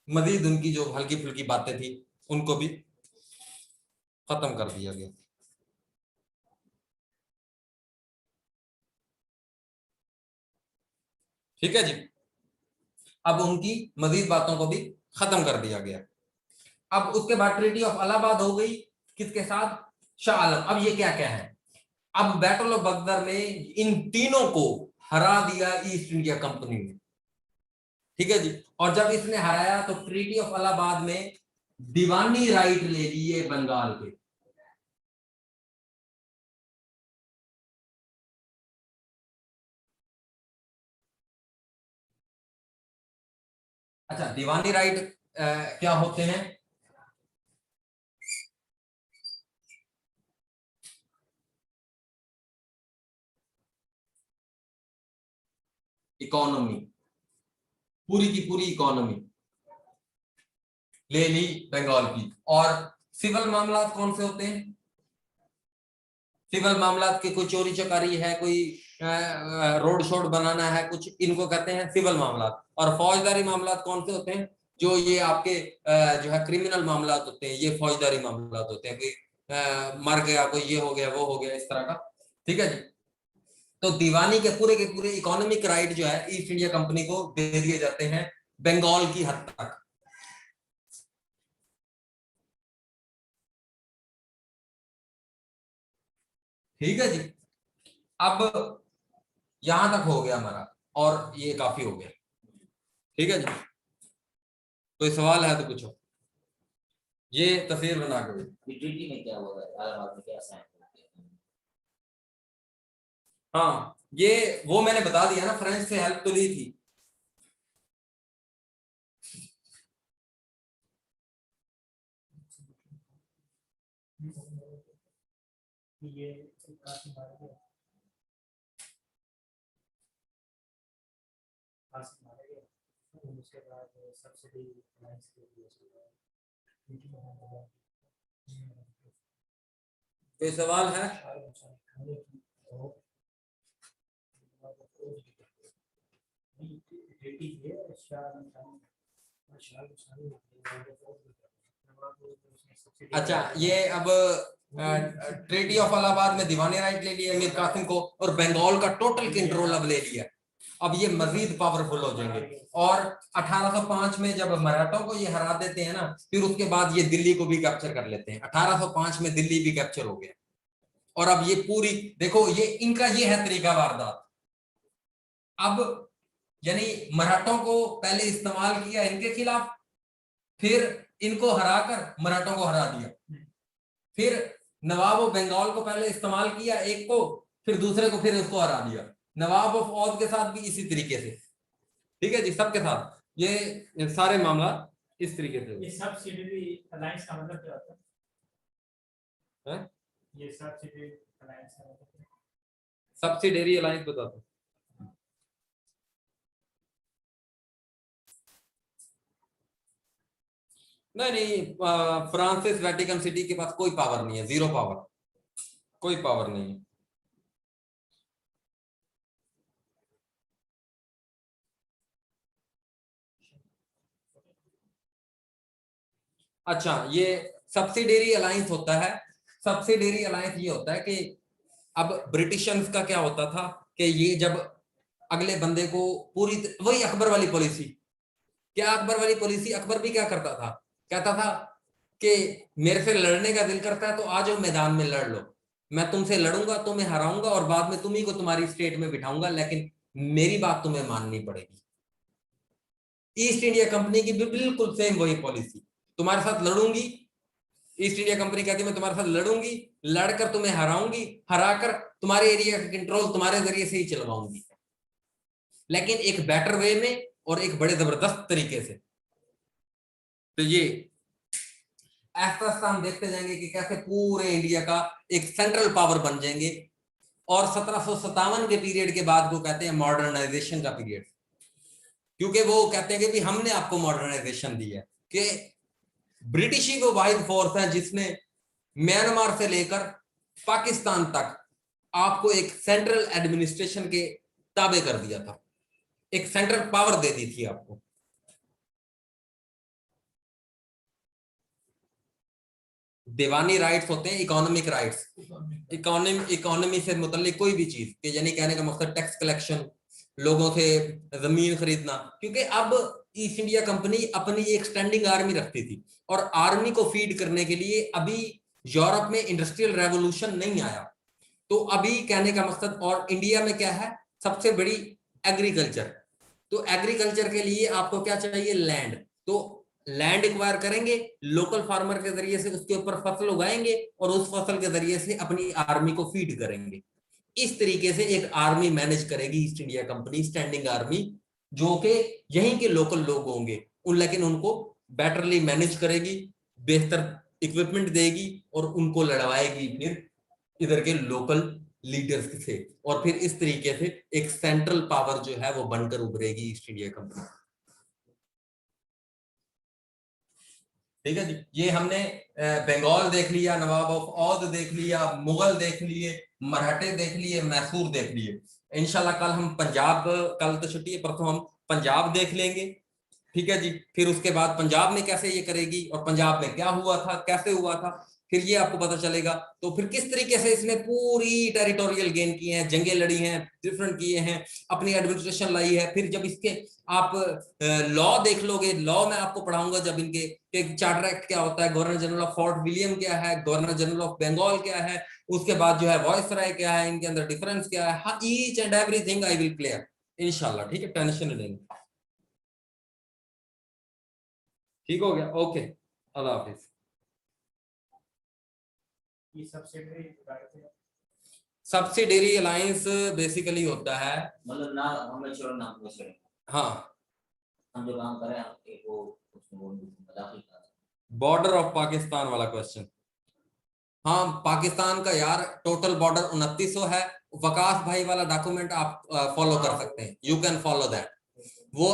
मजीद उनकी जो हल्की फुल्की बातें थी उनको भी खत्म कर दिया गया। ठीक है जी। अब उनकी मजीद बातों को भी खत्म कर दिया गया। अब उसके बाद ट्रीटी ऑफ इलाहाबाद हो गई, किसके साथ? शाह आलम। अब ये क्या क्या है, अब बैटल ऑफ बगदर में इन तीनों को हरा दिया ईस्ट इंडिया कंपनी ने, ठीक है जी। और जब इसने हराया तो ट्रीटी ऑफ इलाहाबाद में दीवानी राइट ले लिए बंगाल के। अच्छा, दीवानी राइट क्या होते हैं? इकोनॉमी, पूरी की पूरी इकोनॉमी ले ली बंगाल की। और सिविल मामला कौन से होते हैं? सिविल मामला के कोई चोरी चकारी है, कोई रोड शोड बनाना है कुछ, इनको कहते हैं सिविल मामला। और फौजदारी मामला कौन से होते हैं? जो ये आपके जो है क्रिमिनल मामला होते हैं, ये फौजदारी मामला होते हैं, कोई मर गया, कोई ये हो गया, वो हो गया, इस तरह का, ठीक है जी। तो दीवानी के पूरे इकोनॉमिक राइट जो है ईस्ट इंडिया कंपनी को दे दिए जाते हैं बंगाल की हद तक। ठीक है जी। अब यहां तक हो गया हमारा, और ये काफी हो गया, ठीक है जी। कोई सवाल है तो पूछो। ये तस्वीर बना के ट्रीटी में क्या हुआ है, इलाहाबाद में क्या साइन हुआ? हाँ, ये वो मैंने बता दिया ना, फ्रेंच से हेल्प तो ली थी। ये काफी मारा गया, काफी मारा गया। और उसके बाद सब्सिडी अलायंस के लिए कोई सवाल है? अच्छा, ये अब ट्रीटी ऑफ इलाहाबाद में दीवानी राइट ले लिया मीर कासिम को, और बंगाल का टोटल कंट्रोल अब ले लिया। अब ये मजीद पावरफुल हो जाएंगे। और 1805 में जब मराठों को ये हरा देते हैं ना, फिर उसके बाद ये दिल्ली को भी कैप्चर कर लेते हैं। 1805 में दिल्ली भी कैप्चर हो गया। और अब ये पूरी देखो, ये इनका ये है तरीका वारदात। अब यानी मराठों को पहले इस्तेमाल किया इनके खिलाफ, फिर इनको हराकर मराठों को हरा दिया, फिर नवाब ऑफ बंगाल को पहले इस्तेमाल किया एक को, फिर दूसरे को, फिर उसको हरा दिया। नवाब ऑफ औध के साथ भी इसी तरीके से, ठीक है जी, सबके साथ ये सारे मामला इस तरीके से। ये सब्सिडियरी अलायंस का मतलब क्या होता है? है? ये सब्सिडियरी अलायंस का मतलब क्या है? सब्सिडियरी अलायंस बता दो। नहीं, फ्रांसिस वेटिकन सिटी के पास कोई पावर नहीं है, जीरो पावर, कोई पावर नहीं है। अच्छा, ये सब्सिडियरी अलायंस होता है। सब्सिडियरी अलायंस ये होता है कि अब ब्रिटिशर्स का क्या होता था कि ये जब अगले बंदे को पूरी वही अकबर वाली पॉलिसी, क्या अकबर वाली पॉलिसी, अकबर भी क्या करता था, कहता था कि मेरे से लड़ने का दिल करता है तो आ जाओ मैदान में लड़ लो, मैं तुमसे लड़ूंगा, तुम्हें हराऊंगा, और बाद में तुम्ही को तुम्हारी स्टेट में बिठाऊंगा, लेकिन मेरी बात तुम्हें माननी पड़ेगी। ईस्ट इंडिया कंपनी की भी बिल्कुल सेम वही पॉलिसी, तुम्हारे साथ लड़ूंगी, ईस्ट इंडिया कंपनी कहती है मैं तुम्हारे साथ लड़ूंगी, लड़कर तुम्हें हराऊंगी, हराकर तुम्हारे एरिया का कंट्रोल तुम्हारे जरिए से ही चलवाऊंगी, लेकिन एक बेटर वे में और एक बड़े जबरदस्त तरीके से। तो ये ऐसा हम देखते जाएंगे कि कैसे पूरे इंडिया का एक सेंट्रल पावर बन जाएंगे। और 1757 के पीरियड के बाद को कहते हैं मॉडर्नाइजेशन का पीरियड, क्योंकि वो कहते हैं कि भी हमने आपको मॉडर्नाइजेशन दी है, कि ब्रिटिश ही वो वाहिद फोर्स है जिसने म्यांमार से लेकर पाकिस्तान तक आपको एक सेंट्रल एडमिनिस्ट्रेशन के ताबे कर दिया था, एक सेंट्रल पावर दे दी थी आपको। दीवानी राइट्स होते हैं इकोनॉमिक राइट्स, इकोनॉमी से मुतल्लिक कोई भी चीज, कि यानी कहने का मकसद टैक्स कलेक्शन, लोगों से जमीन खरीदना, क्योंकि अब ईस्ट इंडिया कंपनी अपनी एक स्टैंडिंग आर्मी रखती थी और आर्मी को फीड करने के लिए अभी यूरोप में इंडस्ट्रियल रेवोल्यूशन नहीं आया, तो अभी कहने का मकसद, और इंडिया में क्या है सबसे बड़ी एग्रीकल्चर, तो एग्रीकल्चर के लिए आपको क्या चाहिए, लैंड, तो लैंड एक्वायर करेंगे, लोकल फार्मर के जरिए से उसके ऊपर फसल उगाएंगे और उस फसल के जरिए से अपनी आर्मी को फीड करेंगे। इस तरीके से एक आर्मी मैनेज करेगी east India company, standing army, जो कि यहीं के लोकल लोग होंगे लेकिन उनको बेटरली मैनेज करेगी, बेहतर इक्विपमेंट देगी और उनको लड़वाएगी फिर इधर के लोकल लीडर्स से, और फिर इस तरीके से एक सेंट्रल पावर जो है वो बनकर उभरेगी ईस्ट इंडिया कंपनी। ठीक है जी, ये हमने बंगाल देख लिया, नवाब ऑफ औध देख लिया, मुगल देख लिए, मराठे देख लिए, मैसूर देख लिए। इंशाल्लाह कल हम पंजाब, कल तो छुट्टी है, परसों हम पंजाब देख लेंगे। ठीक है जी, फिर उसके बाद पंजाब में कैसे ये करेगी और पंजाब में क्या हुआ था, कैसे हुआ था, फिर ये आपको पता चलेगा। तो फिर किस तरीके से इसने पूरी टेरिटोरियल गेन किए हैं, जंगें लड़ी हैं, डिफरेंट किए हैं, अपनी एडमिनिस्ट्रेशन लाई है। फिर जब इसके आप लॉ देख लोगे, लॉ में आपको पढ़ाऊंगा जब इनके चार्टर एक्ट क्या होता है, governor general of fort William क्या है, गवर्नर जनरल ऑफ बंगाल क्या है, उसके बाद जो है वॉइसराय क्या है, इनके अंदर डिफरेंस क्या है, each and everything I will clear इंशाल्लाह। ठीक है, टेंशन नहीं लेंगे। ठीक हो गया, ओके, अल्लाह हाफिज। सब्सिडरी अलायंस बेसिकली होता है, मतलब ना हमें छोड़ो ना हमको छोड़ो, हाँ, हम जो काम कर रहे हैं वो उसमें वो मजाक ही बॉर्डर ऑफ पाकिस्तान वाला क्वेश्चन। हाँ, पाकिस्तान का यार टोटल बॉर्डर 2900 है। वकास भाई वाला डॉक्यूमेंट आप फॉलो कर सकते हैं, यू कैन फॉलो दैट, वो